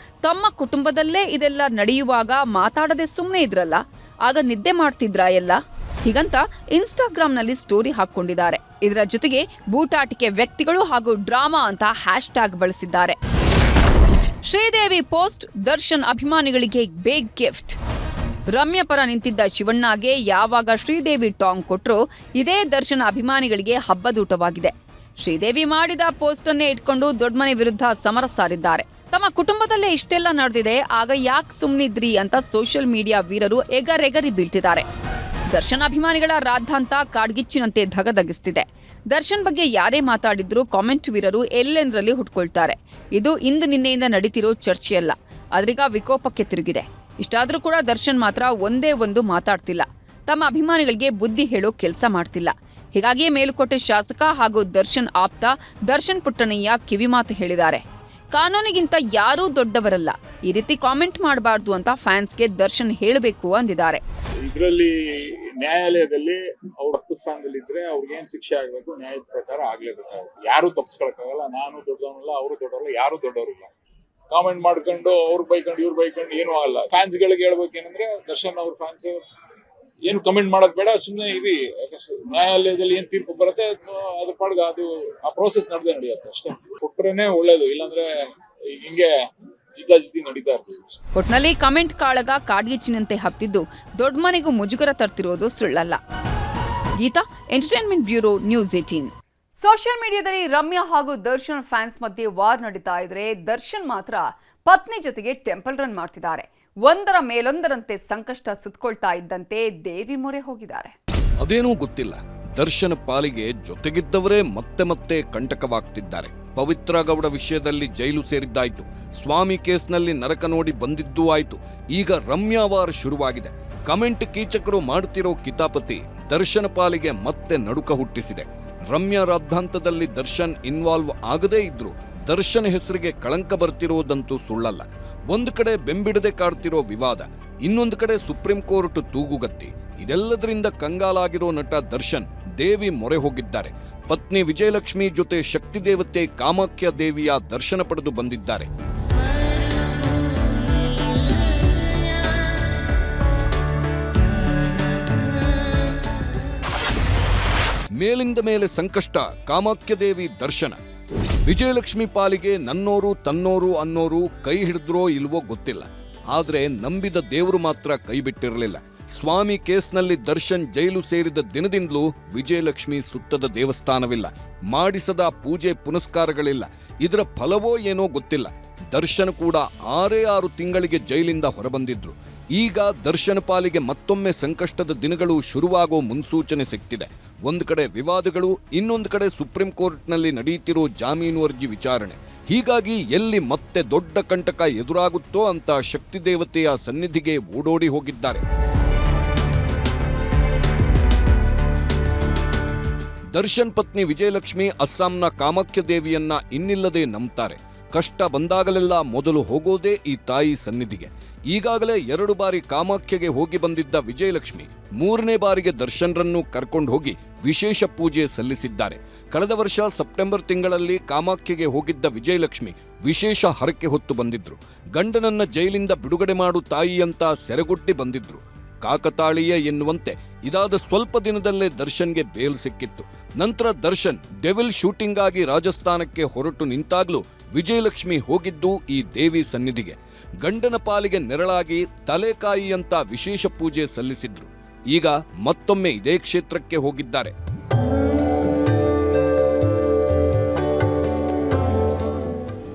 ತಮ್ಮ ಕುಟುಂಬದಲ್ಲೇ ಇದೆಲ್ಲ ನಡೆಯುವಾಗ ಮಾತಾಡದೆ ಸುಮ್ಮನೆ ಇದ್ರಲ್ಲ, ಆಗ ನಿದ್ದೆ ಮಾಡ್ತಿದ್ರಾ ಎಲ್ಲ ಹೀಗಂತ ಇನ್ಸ್ಟಾಗ್ರಾಂನಲ್ಲಿ ಸ್ಟೋರಿ ಹಾಕೊಂಡಿದ್ದಾರೆ. ಇದರ ಜೊತೆಗೆ ಬೂಟಾಟಿಕೆ ವ್ಯಕ್ತಿಗಳು ಹಾಗೂ ಡ್ರಾಮಾ ಅಂತ ಹ್ಯಾಶ್ಟ್ಯಾಗ್ ಬಳಸಿದ್ದಾರೆ. ಶ್ರೀದೇವಿ ಪೋಸ್ಟ್ ದರ್ಶನ್ ಅಭಿಮಾನಿಗಳಿಗೆ ಬಿಗ್ ಗಿಫ್ಟ್. ರಮ್ಯಾ ಪರ ನಿಂತಿದ್ದ ಶಿವಣ್ಣಗೆ ಯಾವಾಗ ಶ್ರೀದೇವಿ ಟಾಂಗ್ ಕೊಟ್ರೋ ಇದೇ ದರ್ಶನ್ ಅಭಿಮಾನಿಗಳಿಗೆ ಹಬ್ಬದೂಟವಾಗಿದೆ. ಶ್ರೀದೇವಿ ಮಾಡಿದ ಪೋಸ್ಟ್ ಅನ್ನೇ ಇಟ್ಕೊಂಡು ದೊಡ್ಡಮನೆ ವಿರುದ್ಧ ಸಮರ ಸಾರಿದ್ದಾರೆ. ತಮ್ಮ ಕುಟುಂಬದಲ್ಲೇ ಇಷ್ಟೆಲ್ಲ ನಡೆದಿದೆ, ಆಗ ಯಾಕೆ ಸುಮ್ಮನಿದ್ರಿ ಅಂತ ಸೋಷಿಯಲ್ ಮೀಡಿಯಾ ವೀರರು ಎಗರೆಗರಿ ಬೀಳ್ತಿದ್ದಾರೆ. ದರ್ಶನ್ ಅಭಿಮಾನಿಗಳ ರಾದ್ಧಾಂತ ಕಾಡ್ಗಿಚ್ಚಿನಂತೆ ಧಗಧಗಿಸ್ತಿದೆ. ದರ್ಶನ್ ಬಗ್ಗೆ ಯಾರೇ ಮಾತಾಡಿದ್ರೂ ಕಾಮೆಂಟ್ ವೀರರು ಎಲ್ಲೆಂದರಲ್ಲಿ ಹುಟ್ಕೊಳ್ತಾರೆ. ಇದು ಇಂದು ನಿನ್ನೆಯಿಂದ ನಡೀತಿರೋ ಚರ್ಚೆಯಲ್ಲ, ಆದ್ರೀಗ ವಿಕೋಪಕ್ಕೆ ತಿರುಗಿದೆ. ಇಷ್ಟಾದ್ರೂ ಕೂಡ ದರ್ಶನ್ ಮಾತ್ರ ಒಂದೇ ಒಂದು ಮಾತಾಡ್ತಿಲ್ಲ. ತಮ್ಮ ಅಭಿಮಾನಿಗಳಿಗೆ ಬುದ್ಧಿ ಹೇಳೋ ಕೆಲಸ ಮಾಡ್ತಿಲ್ಲ. ಹೀಗಾಗಿಯೇ ಮೇಲುಕೋಟೆ ಶಾಸಕ ಹಾಗೂ ದರ್ಶನ್ ಆಪ್ತ ದರ್ಶನ್ ಪುಟ್ಟಣಯ್ಯ ಕಿವಿಮಾತು ಹೇಳಿದ್ದಾರೆ. ಕಾನೂನಿಗಿಂತ ಯಾರೂ ದೊಡ್ಡವರಲ್ಲ, ಈ ರೀತಿ ಕಾಮೆಂಟ್ ಮಾಡಬಾರ್ದು ಅಂತ ಫ್ಯಾನ್ಸ್ಗೆ ದರ್ಶನ್ ಹೇಳಬೇಕು ಅಂದಿದ್ದಾರೆ. ಇದರಲ್ಲಿ ನ್ಯಾಯಾಲಯದಲ್ಲಿ ಅವ್ರ ತಪ್ಪು ಸ್ಥಾನದಲ್ಲಿ ಇದ್ರೆ ಅವ್ರಿಗೆ ಏನ್ ಶಿಕ್ಷೆ ಆಗ್ಬೇಕು ನ್ಯಾಯದ ಪ್ರಕಾರ ಆಗ್ಲೇಬೇಕಾಗುತ್ತೆ. ಯಾರು ತಪ್ಪಿಸ್ಕೊಳಕ್ಕಾಗಲ್ಲ. ನಾನು ದೊಡ್ಡವನಲ್ಲ, ಅವರು ದೊಡ್ಡವರಲ್ಲ, ಯಾರು ದೊಡ್ಡವರಿಲ್ಲ. ಕಾಮೆಂಟ್ ಮಾಡ್ಕೊಂಡು ಅವ್ರು ಬೈಕೊಂಡು ಇವ್ರು ಬೈಕೊಂಡು ಏನೂ ಆಗಲ್ಲ. ಫ್ಯಾನ್ಸ್ ಗಳಿಗೆ ಹೇಳ್ಬೇಕೇನಂದ್ರೆ ದರ್ಶನ್ ಅವ್ರ ಫ್ಯಾನ್ಸ್ ಏನು ಕಮೆಂಟ್ ಮಾಡೋದ್ ಬೇಡ, ಸುಮ್ಮನೆ ಇರಿ. ನ್ಯಾಯಾಲಯದಲ್ಲಿ ಏನ್ ತೀರ್ಪು ಬರುತ್ತೆ ಅದ್ರ ಪಾಡ್ಗ ಅದು ಆ ಪ್ರೋಸೆಸ್ ನಡೆದೇ ನಡೆಯುತ್ತೆ ಅಷ್ಟೇ. ಕೊಟ್ರೇನೆ ಒಳ್ಳೇದು, ಇಲ್ಲಾಂದ್ರೆ ಹಿಂಗೆ ಜಿದ್ದಾಜಿದ್ದಿ ನಡೀತಾ ಇರ್ತದೆ. ಒಟ್ನಲ್ಲಿ ಕಮೆಂಟ್ ಕಾಳಗ ಕಾಡ್ಗಿಚ್ಚಿನಂತೆ ಹತ್ತಿದ್ದು ದೊಡ್ಡಮನೆಗೂ ಮುಜುಗರ ತರ್ತಿರೋದು ಸುಳ್ಳಲ್ಲ. Geeta, entertainment bureau, news 18. Social ಮೀಡಿಯಾದಲ್ಲಿ ರಮ್ಯಾ ಹಾಗೂ ದರ್ಶನ್ ಫ್ಯಾನ್ಸ್ ಮಧ್ಯೆ ವಾರ್ ನಡೀತಾ ಇದ್ರೆ ದರ್ಶನ್ ಮಾತ್ರ ಪತ್ನಿ ಜೊತೆಗೆ ಟೆಂಪಲ್ ರನ್ ಮಾಡ್ತಿದ್ದಾರೆ. ಒಂದರ ಮೇಲೊಂದರಂತೆ ಸಂಕಷ್ಟ ಸುತ್ತಕೊಳ್ತಾ ಇದ್ದಂತೆ ದೇವಿ ಮೊರೆ ಹೋಗಿದ್ದಾರೆ. ಅದೇನೂ ಗೊತ್ತಿಲ್ಲ, ದರ್ಶನ್ ಪಾಲಿಗೆ ಜೊತೆಗಿದ್ದವರೇ ಮತ್ತೆ ಮತ್ತೆ ಕಂಟಕವಾಗ್ತಿದ್ದಾರೆ. ಪವಿತ್ರ ಗೌಡ ವಿಷಯದಲ್ಲಿ ಜೈಲು ಸೇರಿದ್ದಾಯ್ತು, ಸ್ವಾಮಿ ಕೇಸ್ನಲ್ಲಿ ನರಕ ನೋಡಿ ಬಂದಿದ್ದೂ ಆಯ್ತು. ಈಗ ರಮ್ಯಾ ವಾರ್ ಶುರುವಾಗಿದೆ. ಕಮೆಂಟ್ ಕೀಚಕರು ಮಾಡ್ತಿರೋ ಕಿತಾಪತಿ ದರ್ಶನ್ ಪಾಲಿಗೆ ಮತ್ತೆ ನಡುಕ ಹುಟ್ಟಿಸಿದೆ. ರಮ್ಯಾ ರಾದ್ಧಾಂತದಲ್ಲಿ ದರ್ಶನ್ ಇನ್ವಾಲ್ವ್ ಆಗದೇ ಇದ್ರು ದರ್ಶನ್ ಹೆಸರಿಗೆ ಕಳಂಕ ಬರ್ತಿರೋದಂತೂ ಸುಳ್ಳಲ್ಲ. ಒಂದು ಕಡೆ ಬೆಂಬಿಡದೆ ಕಾಡ್ತಿರೋ ವಿವಾದ, ಇನ್ನೊಂದು ಕಡೆ ಸುಪ್ರೀಂ ಕೋರ್ಟ್ ತೂಗುಗತ್ತಿ. ಇದೆಲ್ಲದರಿಂದ ಕಂಗಾಲಾಗಿರೋ ನಟ ದರ್ಶನ್ ದೇವಿ ಮೊರೆ ಹೋಗಿದ್ದಾರೆ. ಪತ್ನಿ ವಿಜಯಲಕ್ಷ್ಮಿ ಜೊತೆ ಶಕ್ತಿ ದೇವತೆ ಕಾಮಾಖ್ಯ ದೇವಿಯ ದರ್ಶನ ಪಡೆದು ಬಂದಿದ್ದಾರೆ. ಮೇಲಿಂದ ಮೇಲೆ ಸಂಕಷ್ಟ, ಕಾಮಾಖ್ಯ ದೇವಿ ದರ್ಶನ. ವಿಜಯಲಕ್ಷ್ಮಿ ಪಾಲಿಗೆ ನನ್ನೋರು ತನ್ನೋರು ಅನ್ನೋರು ಕೈ ಹಿಡಿದ್ರೋ ಇಲ್ವೋ ಗೊತ್ತಿಲ್ಲ. ಆದ್ರೆ ನಂಬಿದ ದೇವರು ಮಾತ್ರ ಕೈ ಬಿಟ್ಟಿರಲಿಲ್ಲ. ಸ್ವಾಮಿ ಕೇಸ್ನಲ್ಲಿ ದರ್ಶನ್ ಜೈಲು ಸೇರಿದ ದಿನದಿಂದಲೂ ವಿಜಯಲಕ್ಷ್ಮಿ ಸುತ್ತದ ದೇವಸ್ಥಾನವಿಲ್ಲ, ಮಾಡಿಸದ ಪೂಜೆ ಪುನಸ್ಕಾರಗಳಿಲ್ಲ. ಇದರ ಫಲವೋ ಏನೋ ಗೊತ್ತಿಲ್ಲ. ದರ್ಶನ್ ಕೂಡ 6 ತಿಂಗಳಿಗೆ ಜೈಲಿಂದ ಹೊರಬಂದಿದ್ರು. ಈಗ ದರ್ಶನ್ ಪಾಲಿಗೆ ಮತ್ತೊಮ್ಮೆ ಸಂಕಷ್ಟದ ದಿನಗಳು ಶುರುವಾಗೋ ಮುನ್ಸೂಚನೆ ಸಿಗ್ತಿದೆ. ಒಂದು ಕಡೆ ವಿವಾದಗಳು, ಇನ್ನೊಂದು ಕಡೆ ಸುಪ್ರೀಂ ಕೋರ್ಟ್ನಲ್ಲಿ ನಡೆಯುತ್ತಿರೋ ಜಾಮೀನು ಅರ್ಜಿ ವಿಚಾರಣೆ. ಹೀಗಾಗಿ ಎಲ್ಲಿ ಮತ್ತೆ ದೊಡ್ಡ ಕಂಟಕ ಎದುರಾಗುತ್ತೋ ಅಂತ ಶಕ್ತಿ ದೇವತೆಯ ಸನ್ನಿಧಿಗೆ ಓಡೋಡಿ ಹೋಗಿದ್ದಾರೆ. ದರ್ಶನ್ ಪತ್ನಿ ವಿಜಯಲಕ್ಷ್ಮಿ ಅಸ್ಸಾಂನ ಕಾಮಾಖ್ಯ ದೇವಿಯನ್ನ ಇನ್ನಿಲ್ಲದೆ ನಂಬ್ತಾರೆ. ಕಷ್ಟ ಬಂದಾಗಲೆಲ್ಲ ಮೊದಲು ಹೋಗೋದೇ ಈ ತಾಯಿ ಸನ್ನಿಧಿಗೆ. ಈಗಾಗಲೇ 2 ಬಾರಿ ಕಾಮಾಖ್ಯಗೆ ಹೋಗಿ ಬಂದಿದ್ದ ವಿಜಯಲಕ್ಷ್ಮಿ 3ನೇ ಬಾರಿಗೆ ದರ್ಶನ್ರನ್ನು ಕರ್ಕೊಂಡು ಹೋಗಿ ವಿಶೇಷ ಪೂಜೆ ಸಲ್ಲಿಸಿದ್ದಾರೆ. ಕಳೆದ ವರ್ಷ ಸೆಪ್ಟೆಂಬರ್ ತಿಂಗಳಲ್ಲಿ ಕಾಮಾಖ್ಯಗೆ ಹೋಗಿದ್ದ ವಿಜಯಲಕ್ಷ್ಮಿ ವಿಶೇಷ ಹರಕೆ ಹೊತ್ತು ಬಂದಿದ್ರು. ಗಂಡನನ್ನ ಜೈಲಿಂದ ಬಿಡುಗಡೆ ಮಾಡು ತಾಯಿ ಅಂತ ಸೆರೆಗೊಟ್ಟಿ ಬಂದಿದ್ರು. ಕಾಕತಾಳೀಯ ಎನ್ನುವಂತೆ ಇದಾದ ಸ್ವಲ್ಪ ದಿನದಲ್ಲೇ ದರ್ಶನ್ಗೆ ಬೇಲ್ ಸಿಕ್ಕಿತ್ತು. ನಂತರ ದರ್ಶನ್ ಡೆವಿಲ್ ಶೂಟಿಂಗ್ ಆಗಿ ರಾಜಸ್ಥಾನಕ್ಕೆ ಹೊರಟು ನಿಂತಾಗ್ಲೂ ವಿಜಯಲಕ್ಷ್ಮಿ ಹೋಗಿದ್ದು ಈ ದೇವಿ ಸನ್ನಿಧಿಗೆ. ಗಂಡನ ಪಾಲಿಗೆ ನೆರಳಾಗಿ ತಲೆಕಾಯಿ ಅಂತ ವಿಶೇಷ ಪೂಜೆ ಸಲ್ಲಿಸಿದ್ರು. ಈಗ ಮತ್ತೊಮ್ಮೆ ಇದೇ ಕ್ಷೇತ್ರಕ್ಕೆ ಹೋಗಿದ್ದಾರೆ.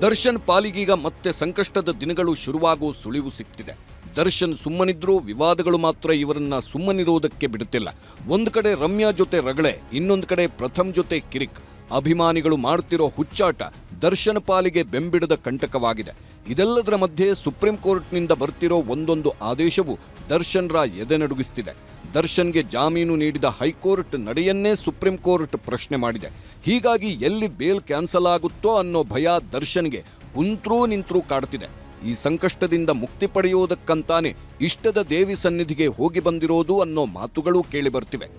ದರ್ಶನ್ ಪಾಲಿಗೀಗ ಮತ್ತೆ ಸಂಕಷ್ಟದ ದಿನಗಳು ಶುರುವಾಗುವ ಸುಳಿವು ಸಿಕ್ತಿದೆ. ದರ್ಶನ್ ಸುಮ್ಮನಿದ್ರೂ ವಿವಾದಗಳು ಮಾತ್ರ ಇವರನ್ನ ಸುಮ್ಮನಿರೋದಕ್ಕೆ ಬಿಡುತ್ತಿಲ್ಲ. ಒಂದು ಕಡೆ ರಮ್ಯಾ ಜೊತೆ ರಗಳೆ, ಇನ್ನೊಂದು ಕಡೆ ಪ್ರಥಮ್ ಜೊತೆ ಕಿರಿಕ್. ಅಭಿಮಾನಿಗಳು ಮಾಡ್ತಿರೋ ಹುಚ್ಚಾಟ ದರ್ಶನ್ ಪಾಲಿಗೆ ಬೆಂಬಿಡದ ಕಂಟಕವಾಗಿದೆ. ಇದೆಲ್ಲದರ ಮಧ್ಯೆ ಸುಪ್ರೀಂ ಕೋರ್ಟ್ನಿಂದ ಬರ್ತಿರೋ ಒಂದೊಂದು ಆದೇಶವು ದರ್ಶನ್ರ ಎದೆ ನಡುಗಿಸ್ತಿದೆ. ದರ್ಶನ್ಗೆ ಜಾಮೀನು ನೀಡಿದ ಹೈಕೋರ್ಟ್ ನಡೆಯನ್ನೇ ಸುಪ್ರೀಂ ಕೋರ್ಟ್ ಪ್ರಶ್ನೆ ಮಾಡಿದೆ. ಹೀಗಾಗಿ ಎಲ್ಲಿ ಬೇಲ್ ಕ್ಯಾನ್ಸಲ್ ಆಗುತ್ತೋ ಅನ್ನೋ ಭಯ ದರ್ಶನ್ಗೆ ಕುಂತ್ರೂ ನಿಂತ್ರೂ ಕಾಡ್ತಿದೆ. ಈ ಸಂಕಷ್ಟದಿಂದ ಮುಕ್ತಿ ಪಡೆಯುವುದಕ್ಕಂತಾನೆ ಇಷ್ಟದ ದೇವಿ ಸನ್ನಿಧಿಗೆ ಹೋಗಿ ಬಂದಿರೋದು ಅನ್ನೋ ಮಾತುಗಳೂ ಕೇಳಿ ಬರ್ತಿವೆ.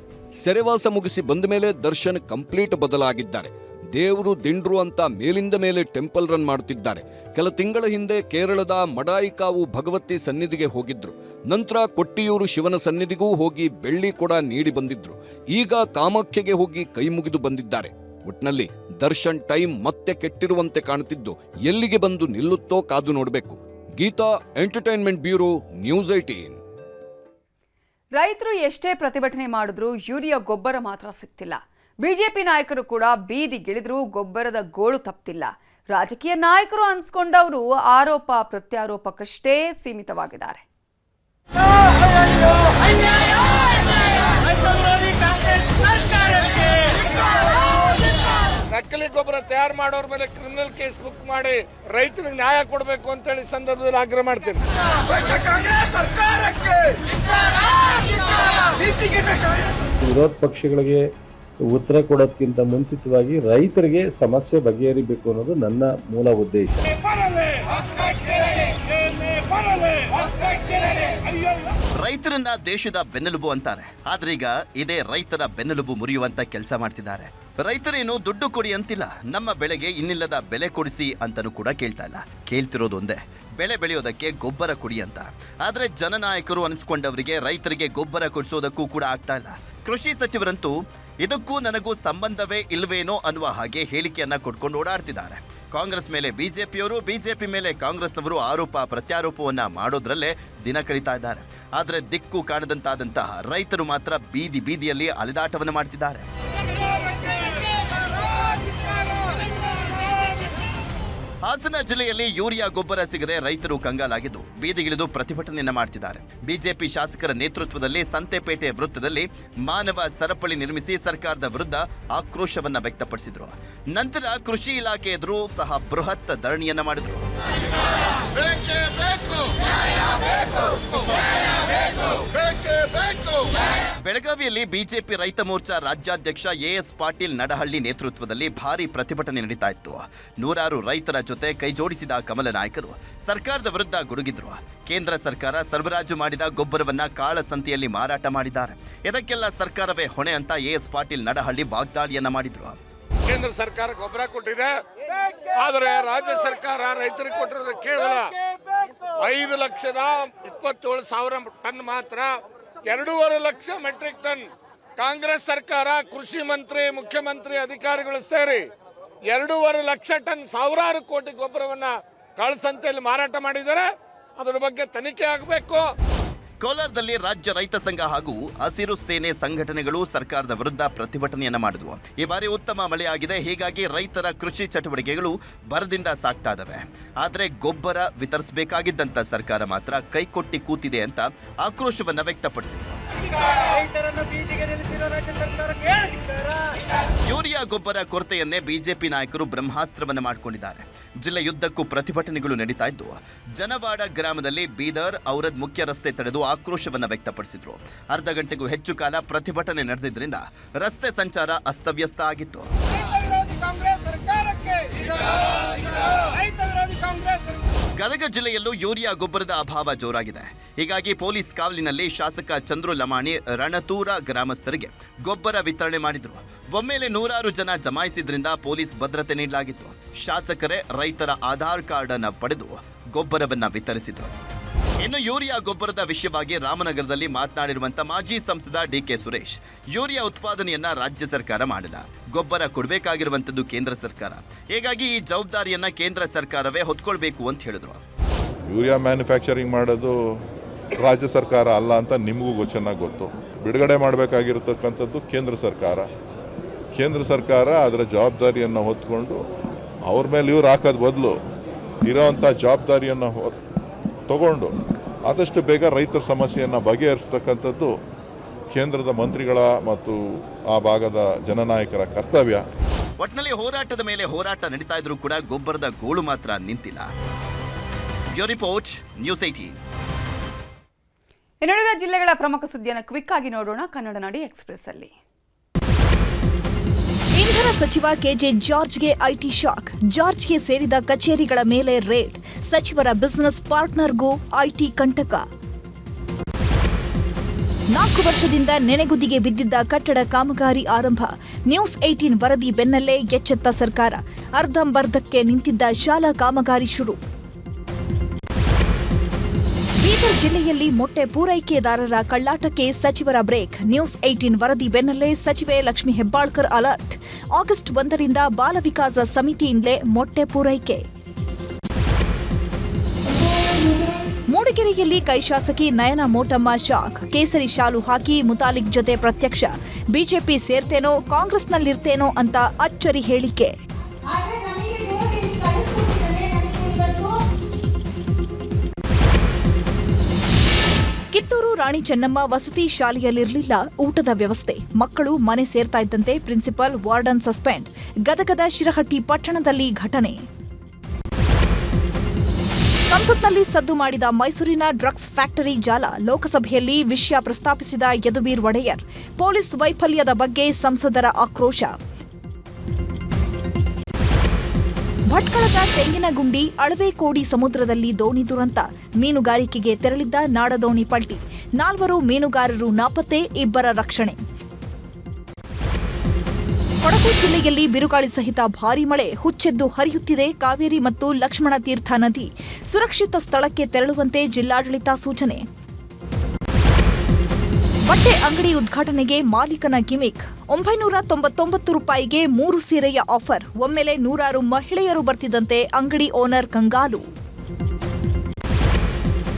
ಸೆರೆವಾಸ ಮುಗಿಸಿ ಬಂದ ಮೇಲೆ ದರ್ಶನ್ ಕಂಪ್ಲೀಟ್ ಬದಲಾಗಿದ್ದಾರೆ. ದೇವರು ದಿಂಡ್ರು ಅಂತ ಮೇಲಿಂದ ಮೇಲೆ ಟೆಂಪಲ್ ರನ್ ಮಾಡ್ತಿದ್ದಾರೆ. ಕೆಲ ತಿಂಗಳ ಹಿಂದೆ ಕೇರಳದ ಮಡಾಯಿಕಾವು ಭಗವತಿ ಸನ್ನಿಧಿಗೆ ಹೋಗಿದ್ರು. ನಂತರ ಕೊಟ್ಟಿಯೂರು ಶಿವನ ಸನ್ನಿಧಿಗೂ ಹೋಗಿ ಬೆಳ್ಳಿ ಕೊಡ ನೀಡಿ ಬಂದಿದ್ರು. ಈಗ ಕಾಮಾಖ್ಯಗೆ ಹೋಗಿ ಕೈ ಮುಗಿದು ಬಂದಿದ್ದಾರೆ. ಒಟ್ನಲ್ಲಿ ದರ್ಶನ್ ಟೈಮ್ ಮತ್ತೆ ಕೆಟ್ಟಿರುವಂತೆ ಕಾಣುತ್ತಿದ್ದು ಎಲ್ಲಿಗೆ ಬಂದು ನಿಲ್ಲುತ್ತೋ ಕಾದು ನೋಡಬೇಕು. Geeta, entertainment bureau, news 18. ರೈತರು ಎಷ್ಟೇ ಪ್ರತಿಭಟನೆ ಮಾಡಿದ್ರೂ ಯೂರಿಯಾ ಗೊಬ್ಬರ ಮಾತ್ರ ಸಿಗ್ತಿಲ್ಲ. ಬಿಜೆಪಿ ನಾಯಕರು ಕೂಡ ಬೀದಿಗಿಳಿದ್ರೂ ಗೊಬ್ಬರದ ಗೋಳು ತಪ್ತಿಲ್ಲ. ರಾಜಕೀಯ ನಾಯಕರು ಅನ್ಸ್ಕೊಂಡವರು ಆರೋಪ ಪ್ರತ್ಯಾರೋಪಕ್ಕಷ್ಟೇ ಸೀಮಿತವಾಗಿದ್ದಾರೆ. ನಕಲಿ ಗೊಬ್ಬರ ತಯಾರು ಮಾಡೋರ ಮೇಲೆ ಕ್ರಿಮಿನಲ್ ಕೇಸ್ ಬುಕ್ ಮಾಡಿ ರೈತರಿಗೆ ನ್ಯಾಯ ಕೊಡಬೇಕು ಅಂತ ಹೇಳಿ ಸಂದರ್ಭದಲ್ಲಿ ಆಗ್ರಹ ಮಾಡ್ತೀನಿ. ವಿರೋಧ ಪಕ್ಷಗಳಿಗೆ ಉತ್ತರ ಕೊಡೋದಕ್ಕಿಂತ ಮುಂಚಿತವಾಗಿ ರೈತರಿಗೆ ಸಮಸ್ಯೆ ಬಗೆಹರಿಬೇಕು ಅನ್ನೋದು ನನ್ನ ಮೂಲ ಉದ್ದೇಶ. ರೈತರನ್ನ ದೇಶದ ಬೆನ್ನೆಲುಬು ಅಂತಾರೆ. ಆದ್ರೆ ಈಗ ಇದೇ ರೈತರ ಬೆನ್ನೆಲುಬು ಮುರಿಯುವಂತ ಕೆಲಸ ಮಾಡ್ತಿದ್ದಾರೆ. ರೈತರೇನು ದುಡ್ಡು ಕೊಡಿ ಅಂತಿಲ್ಲ, ನಮ್ಮ ಬೆಳೆಗೆ ಇನ್ನಿಲ್ಲದ ಬೆಲೆ ಕೊಡಿಸಿ ಅಂತನೂ ಕೂಡ ಕೇಳ್ತಾ ಇಲ್ಲ. ಕೇಳ್ತಿರೋದು ಒಂದೇ, ಬೆಳೆ ಬೆಳೆಯೋದಕ್ಕೆ ಗೊಬ್ಬರ ಕೊಡಿ ಅಂತ. ಆದ್ರೆ ಜನನಾಯಕರು ಅನಿಸ್ಕೊಂಡವರಿಗೆ ರೈತರಿಗೆ ಗೊಬ್ಬರ ಕೊಡಿಸೋದಕ್ಕೂ ಕೂಡ ಆಗ್ತಾ ಇಲ್ಲ. ಕೃಷಿ ಸಚಿವರಂತೂ ಇದಕ್ಕೂ ನನಗೂ ಸಂಬಂಧವೇ ಇಲ್ವೇನೋ ಅನ್ನುವ ಹಾಗೆ ಹೇಳಿಕೆಯನ್ನ ಕೊಟ್ಕೊಂಡು ಓಡಾಡ್ತಿದ್ದಾರೆ. ಕಾಂಗ್ರೆಸ್ ಮೇಲೆ ಬಿಜೆಪಿಯವರು, ಬಿಜೆಪಿ ಮೇಲೆ ಕಾಂಗ್ರೆಸ್ನವರು ಆರೋಪ ಪ್ರತ್ಯಾರೋಪವನ್ನ ಮಾಡೋದ್ರಲ್ಲೇ ದಿನ ಕಳೀತಾ ಇದ್ದಾರೆ. ಆದ್ರೆ ದಿಕ್ಕು ಕಾಣದಂತಾದಂತಹ ರೈತರು ಮಾತ್ರ ಬೀದಿ ಬೀದಿಯಲ್ಲಿ ಅಲೆದಾಟವನ್ನು ಮಾಡ್ತಿದ್ದಾರೆ. ಹಾಸನ ಜಿಲ್ಲೆಯಲ್ಲಿ ಯೂರಿಯಾ ಗೊಬ್ಬರ ಸಿಗದೆ ರೈತರು ಕಂಗಾಲಾಗಿದ್ದು ಬೀದಿಗಿಳಿದು ಪ್ರತಿಭಟನೆಯನ್ನ ಮಾಡ್ತಿದ್ದಾರೆ. ಬಿಜೆಪಿ ಶಾಸಕರ ನೇತೃತ್ವದಲ್ಲಿ ಸಂತೆಪೇಟೆ ವೃತ್ತದಲ್ಲಿ ಮಾನವ ಸರಪಳಿ ನಿರ್ಮಿಸಿ ಸರ್ಕಾರದ ವಿರುದ್ಧ ಆಕ್ರೋಶವನ್ನ ವ್ಯಕ್ತಪಡಿಸಿದ್ರು. ನಂತರ ಕೃಷಿ ಇಲಾಖೆ ಎದುರು ಸಹ ಬೃಹತ್ ಧರಣಿಯನ್ನ ಮಾಡಿದ್ರು. ಬೆಳಗಾವಿಯಲ್ಲಿ ಬಿಜೆಪಿ ರೈತ ಮೋರ್ಚಾ ರಾಜ್ಯಾಧ್ಯಕ್ಷ ಎಎಸ್ ಪಾಟೀಲ್ ನಡಹಳ್ಳಿ ನೇತೃತ್ವದಲ್ಲಿ ಭಾರೀ ಪ್ರತಿಭಟನೆ ನಡೀತಾ ಇತ್ತು. ನೂರಾರು ರೈತರ ಜೊತೆ ಕೈಜೋಡಿಸಿದ ಕಮಲ ನಾಯಕರು ಸರ್ಕಾರದ ವಿರುದ್ಧ ಗುಡುಗಿದ್ರು. ಕೇಂದ್ರ ಸರ್ಕಾರ ಸರಬರಾಜು ಮಾಡಿದ ಗೊಬ್ಬರವನ್ನ ಕಾಳಸಂತೆಯಲ್ಲಿ ಮಾರಾಟ ಮಾಡಿದ್ದಾರೆ. ಇದಕ್ಕೆಲ್ಲ ಸರ್ಕಾರವೇ ಹೊಣೆ ಅಂತ ಎಎಸ್ ಪಾಟೀಲ್ ನಡಹಳ್ಳಿ ವಾಗ್ದಾಳಿಯನ್ನ ಮಾಡಿದ್ರು. ಕೇಂದ್ರ ಸರ್ಕಾರ ಗೊಬ್ಬರ ಕೊಟ್ಟಿದೆ, ಆದರೆ ರಾಜ್ಯ ಸರ್ಕಾರ ರೈತರಿಗೆ ಕೊಟ್ಟಿರೋದು ಕೇವಲ 5,27,000 ಟನ್ ಮಾತ್ರ. 2.5 ಲಕ್ಷ ಮೆಟ್ರಿಕ್ ಟನ್. ಕಾಂಗ್ರೆಸ್ ಸರ್ಕಾರ ಕೃಷಿ ಮಂತ್ರಿ, ಮುಖ್ಯಮಂತ್ರಿ, ಅಧಿಕಾರಿಗಳು ಸೇರಿ 2.5 ಲಕ್ಷ ಟನ್ ಸಾವಿರಾರು ಕೋಟಿ ಗೊಬ್ಬರವನ್ನ ಕಾಳಸಂತೆಯಲ್ಲಿ ಮಾರಾಟ ಮಾಡಿದ್ದಾರೆ. ಅದರ ಬಗ್ಗೆ ತನಿಖೆ ಆಗಬೇಕು. ಕೋಲಾರದಲ್ಲಿ ರಾಜ್ಯ ರೈತ ಸಂಘ ಹಾಗೂ ಹಸಿರು ಸೇನೆ ಸಂಘಟನೆಗಳು ಸರ್ಕಾರದ ವಿರುದ್ಧ ಪ್ರತಿಭಟನೆಯನ್ನ ಮಾಡಿದ್ವು. ಈ ಬಾರಿ ಉತ್ತಮ ಮಳೆಯಾಗಿದೆ, ಹೀಗಾಗಿ ರೈತರ ಕೃಷಿ ಚಟುವಟಿಕೆಗಳು ಭರದಿಂದ ಸಾಗ್ತಾ ಇದಾವೆ. ಆದರೆ ಗೊಬ್ಬರ ವಿತರಿಸಬೇಕಾಗಿದ್ದಂತ ಸರ್ಕಾರ ಮಾತ್ರ ಕೈಕೊಟ್ಟಿ ಕೂತಿದೆ ಅಂತ ಆಕ್ರೋಶವನ್ನ ವ್ಯಕ್ತಪಡಿಸಿದ್ರು. ಯೂರಿಯಾ ಗೊಬ್ಬರ ಕೊರತೆಯನ್ನೇ ಬಿಜೆಪಿ ನಾಯಕರು ಬ್ರಹ್ಮಾಸ್ತ್ರವನ್ನ ಮಾಡಿಕೊಂಡಿದ್ದಾರೆ. ಜಿಲ್ಲೆಯುದ್ದಕ್ಕೂ ಪ್ರತಿಭಟನೆಗಳು ನಡೀತಾ ಇದ್ದು, ಜನವಾಡ ಗ್ರಾಮದಲ್ಲಿ ಬೀದರ್ ಔರದ್ ಮುಖ್ಯ ರಸ್ತೆ ತಡೆದು ಆಕ್ರೋಶವನ್ನ ವ್ಯಕ್ತಪಡಿಸಿದ್ರು. ಅರ್ಧ ಗಂಟೆಗೂ ಹೆಚ್ಚು ಕಾಲ ಪ್ರತಿಭಟನೆ ನಡೆದಿದ್ದರಿಂದ ರಸ್ತೆ ಸಂಚಾರ ಅಸ್ತವ್ಯಸ್ತ ಆಗಿತ್ತು. ಗದಗ ಜಿಲ್ಲೆಯಲ್ಲೂ ಯೂರಿಯಾ ಗೊಬ್ಬರದ ಅಭಾವ ಜೋರಾಗಿದೆ. ಹೀಗಾಗಿ ಪೊಲೀಸ್ ಕಾವಲಿನಲ್ಲಿ ಶಾಸಕ ಚಂದ್ರು ಲಮಾಣಿ ರಣತೂರ ಗ್ರಾಮಸ್ಥರಿಗೆ ಗೊಬ್ಬರ ವಿತರಣೆ ಮಾಡಿದ್ರು. ಒಮ್ಮೆಲೆ ನೂರಾರು ಜನ ಜಮಾಯಿಸಿದ್ರಿಂದ ಪೊಲೀಸ್ ಭದ್ರತೆ ನೀಡಲಾಗಿತ್ತು. ಶಾಸಕರೇ ರೈತರ ಆಧಾರ್ ಕಾರ್ಡ್ ಅನ್ನು ಪಡೆದು ಗೊಬ್ಬರವನ್ನ ವಿತರಿಸಿದ್ರು. ಇನ್ನು ಯೂರಿಯಾ ಗೊಬ್ಬರದ ವಿಷಯವಾಗಿ ರಾಮನಗರದಲ್ಲಿ ಮಾತನಾಡಿರುವಂತ ಮಾಜಿ ಸಂಸದ ಡಿಕೆ ಸುರೇಶ್, ಯೂರಿಯಾ ಉತ್ಪಾದನೆಯನ್ನ ರಾಜ್ಯ ಸರ್ಕಾರ ಮಾಡಿಲ್ಲ, ಗೊಬ್ಬರ ಕೊಡಬೇಕಾಗಿರುವಂತದ್ದು ಕೇಂದ್ರ ಸರ್ಕಾರ. ಹೀಗಾಗಿ ಈ ಜವಾಬ್ದಾರಿಯನ್ನ ಕೇಂದ್ರ ಸರ್ಕಾರವೇ ಹೊತ್ಕೊಳ್ಬೇಕು ಅಂತ ಹೇಳಿದ್ರು. ಯೂರಿಯಾ ಮ್ಯಾನುಫ್ಯಾಕ್ಚರಿಂಗ್ ಮಾಡೋದು ರಾಜ್ಯ ಸರ್ಕಾರ ಅಲ್ಲ ಅಂತ ನಿಮಗೂ ಚೆನ್ನಾಗಿ ಗೊತ್ತು. ಬಿಡುಗಡೆ ಮಾಡಬೇಕಾಗಿರತಕ್ಕಂಥದ್ದು ಕೇಂದ್ರ ಸರ್ಕಾರ. ಕೇಂದ್ರ ಸರ್ಕಾರ ಅದರ ಜವಾಬ್ದಾರಿಯನ್ನು ಹೊತ್ಕೊಂಡು ಅವ್ರ ಮೇಲೆ ಇವ್ರು ಹಾಕೋದು ಬದಲು ಇರೋವಂಥ ಜವಾಬ್ದಾರಿಯನ್ನು ತಗೊಂಡು ಆದಷ್ಟು ಬೇಗ ರೈತರ ಸಮಸ್ಯೆಯನ್ನು ಬಗೆಹರಿಸತಕ್ಕಂಥದ್ದು ಕೇಂದ್ರದ ಮಂತ್ರಿಗಳ ಮತ್ತು ಆ ಭಾಗದ ಜನನಾಯಕರ ಕರ್ತವ್ಯ. ಒಟ್ಟಿನಲ್ಲಿ ಹೋರಾಟದ ಮೇಲೆ ಹೋರಾಟ ನಡೀತಾ ಇದ್ರೂ ಕೂಡ ಗೊಬ್ಬರದ ಗೋಳು ಮಾತ್ರ ನಿಂತಿಲ್ಲ. Bureau report, news 18. ಇನ್ನುಳಿದ ಜಿಲ್ಲೆಗಳ ಪ್ರಮುಖ ಸುದ್ದಿಯನ್ನು ಕ್ವಿಕ್ ಆಗಿ ನೋಡೋಣ ಕನ್ನಡ ನಾಡಿ ಎಕ್ಸ್‌ಪ್ರೆಸ್ ಅಲ್ಲಿ. ಇಂಧನ ಸಚಿವ ಕೆಜೆ ಜಾರ್ಜ್ಗೆ ಐಟಿ ಶಾಕ್. ಜಾರ್ಜ್ಗೆ ಸೇರಿದ ಕಚೇರಿಗಳ ಮೇಲೆ ರೇಡ್. ಸಚಿವರ ಬಿಸಿನೆಸ್ ಪಾರ್ಟ್ನರ್ಗೂ ಐಟಿ ಕಂಟಕ. 4 ವರ್ಷದಿಂದ ನೆನೆಗುದಿಗೆ ಬಿದ್ದಿದ್ದ ಕಟ್ಟಡ ಕಾಮಗಾರಿ ಆರಂಭ. ನ್ಯೂಸ್ 18 ವರದಿ ಬೆನ್ನಲ್ಲೇ ಎಚ್ಚೆತ್ತ ಸರ್ಕಾರ. ಅರ್ಧಂಬರ್ಧಕ್ಕೆ ನಿಂತಿದ್ದ ಶಾಲಾ ಕಾಮಗಾರಿ ಶುರು. ಬೀದರ್ ಜಿಲ್ಲೆಯಲ್ಲಿ ಮೊಟ್ಟೆ ಪೂರೈಕೆದಾರರ ಕಳ್ಳಾಟಕ್ಕೆ ಸಚಿವರ ಬ್ರೇಕ್. ನ್ಯೂಸ್ 18 ವರದಿ ಬೆನ್ನಲ್ಲೇ ಸಚಿವೆ ಲಕ್ಷ್ಮೀ ಹೆಬ್ಬಾಳ್ಕರ್ ಅಲರ್ಟ್. ಆಗಸ್ಟ್ 1ರಿಂದ ಬಾಲ ವಿಕಾಸ ಸಮಿತಿಯಿಂದಲೇ ಮೊಟ್ಟೆ ಪೂರೈಕೆ. ಮೂಡಿಗೆರೆಯಲ್ಲಿ ಕೈಶಾಸಕಿ ನಯನ ಮೋಟಮ್ಮ ಶಾಕ್. ಕೇಸರಿ ಶಾಲು ಹಾಕಿ ಮುತಾಲಿಕ್ ಜೊತೆ ಪ್ರತ್ಯಕ್ಷ. ಬಿಜೆಪಿ ಸೇರ್ತೇನೋ ಕಾಂಗ್ರೆಸ್ನಲ್ಲಿರ್ತೇನೋ ಅಂತ ಅಚ್ಚರಿ ಹೇಳಿಕೆ. ಕಿತ್ತೂರು ರಾಣಿ ಚೆನ್ನಮ್ಮ ವಸತಿ ಶಾಲೆಯಲ್ಲಿರಲಿಲ್ಲ ಊಟದ ವ್ಯವಸ್ಥೆ. ಮಕ್ಕಳು ಮನೆ ಸೇರ್ತಾ ಇದ್ದಂತೆ ಪ್ರಿನ್ಸಿಪಲ್, ವಾರ್ಡನ್ ಸಸ್ಪೆಂಡ್. ಗದಗದ ಶಿರಹಟ್ಟಿ ಪಟ್ಟಣದಲ್ಲಿ ಘಟನೆ. ಸಂಸತ್ನಲ್ಲಿ ಸದ್ದು ಮಾಡಿದ ಮೈಸೂರಿನ ಡ್ರಗ್ಸ್ ಫ್ಯಾಕ್ಟರಿ ಜಾಲ. ಲೋಕಸಭೆಯಲ್ಲಿ ವಿಷಯ ಪ್ರಸ್ತಾಪಿಸಿದ ಯದುವೀರ್ ಒಡೆಯರ್. ಪೊಲೀಸ್ ವೈಫಲ್ಯದ ಬಗ್ಗೆ ಸಂಸದರ ಆಕ್ರೋಶ. ಭಟ್ಕಳದ ತೆಂಗಿನಗುಂಡಿ ಅಳವೆಕೋಡಿ ಸಮುದ್ರದಲ್ಲಿ ದೋಣಿ ದುರಂತ. ಮೀನುಗಾರಿಕೆಗೆ ತೆರಳಿದ್ದ ನಾಡದೋಣಿ ಪಲ್ಟಿ. 4 ಮೀನುಗಾರರು ನಾಪತ್ತೆ, 2 ರಕ್ಷಣೆ. ಕೊಡಗು ಜಿಲ್ಲೆಯಲ್ಲಿ ಬಿರುಗಾಳಿ ಸಹಿತ ಭಾರೀ ಮಳೆ. ಹುಚ್ಚೆದ್ದು ಹರಿಯುತ್ತಿದೆ ಕಾವೇರಿ ಮತ್ತು ಲಕ್ಷ್ಮಣ ತೀರ್ಥ ನದಿ. ಸುರಕ್ಷಿತ ಸ್ಥಳಕ್ಕೆ ತೆರಳುವಂತೆ ಜಿಲ್ಲಾಡಳಿತ ಸೂಚನೆ. ಬಟ್ಟೆ ಅಂಗಡಿ ಉದ್ಘಾಟನೆಗೆ ಮಾಲೀಕನ ಗಿಮಿಕ್. 999 ರೂಪಾಯಿಗೆ 3 ಸೀರೆಯ ಆಫರ್. ಒಮ್ಮೆಲೆ 100 ಮಹಿಳೆಯರು ಬರ್ತಿದ್ದಂತೆ ಅಂಗಡಿ ಓನರ್ ಕಂಗಾಲು.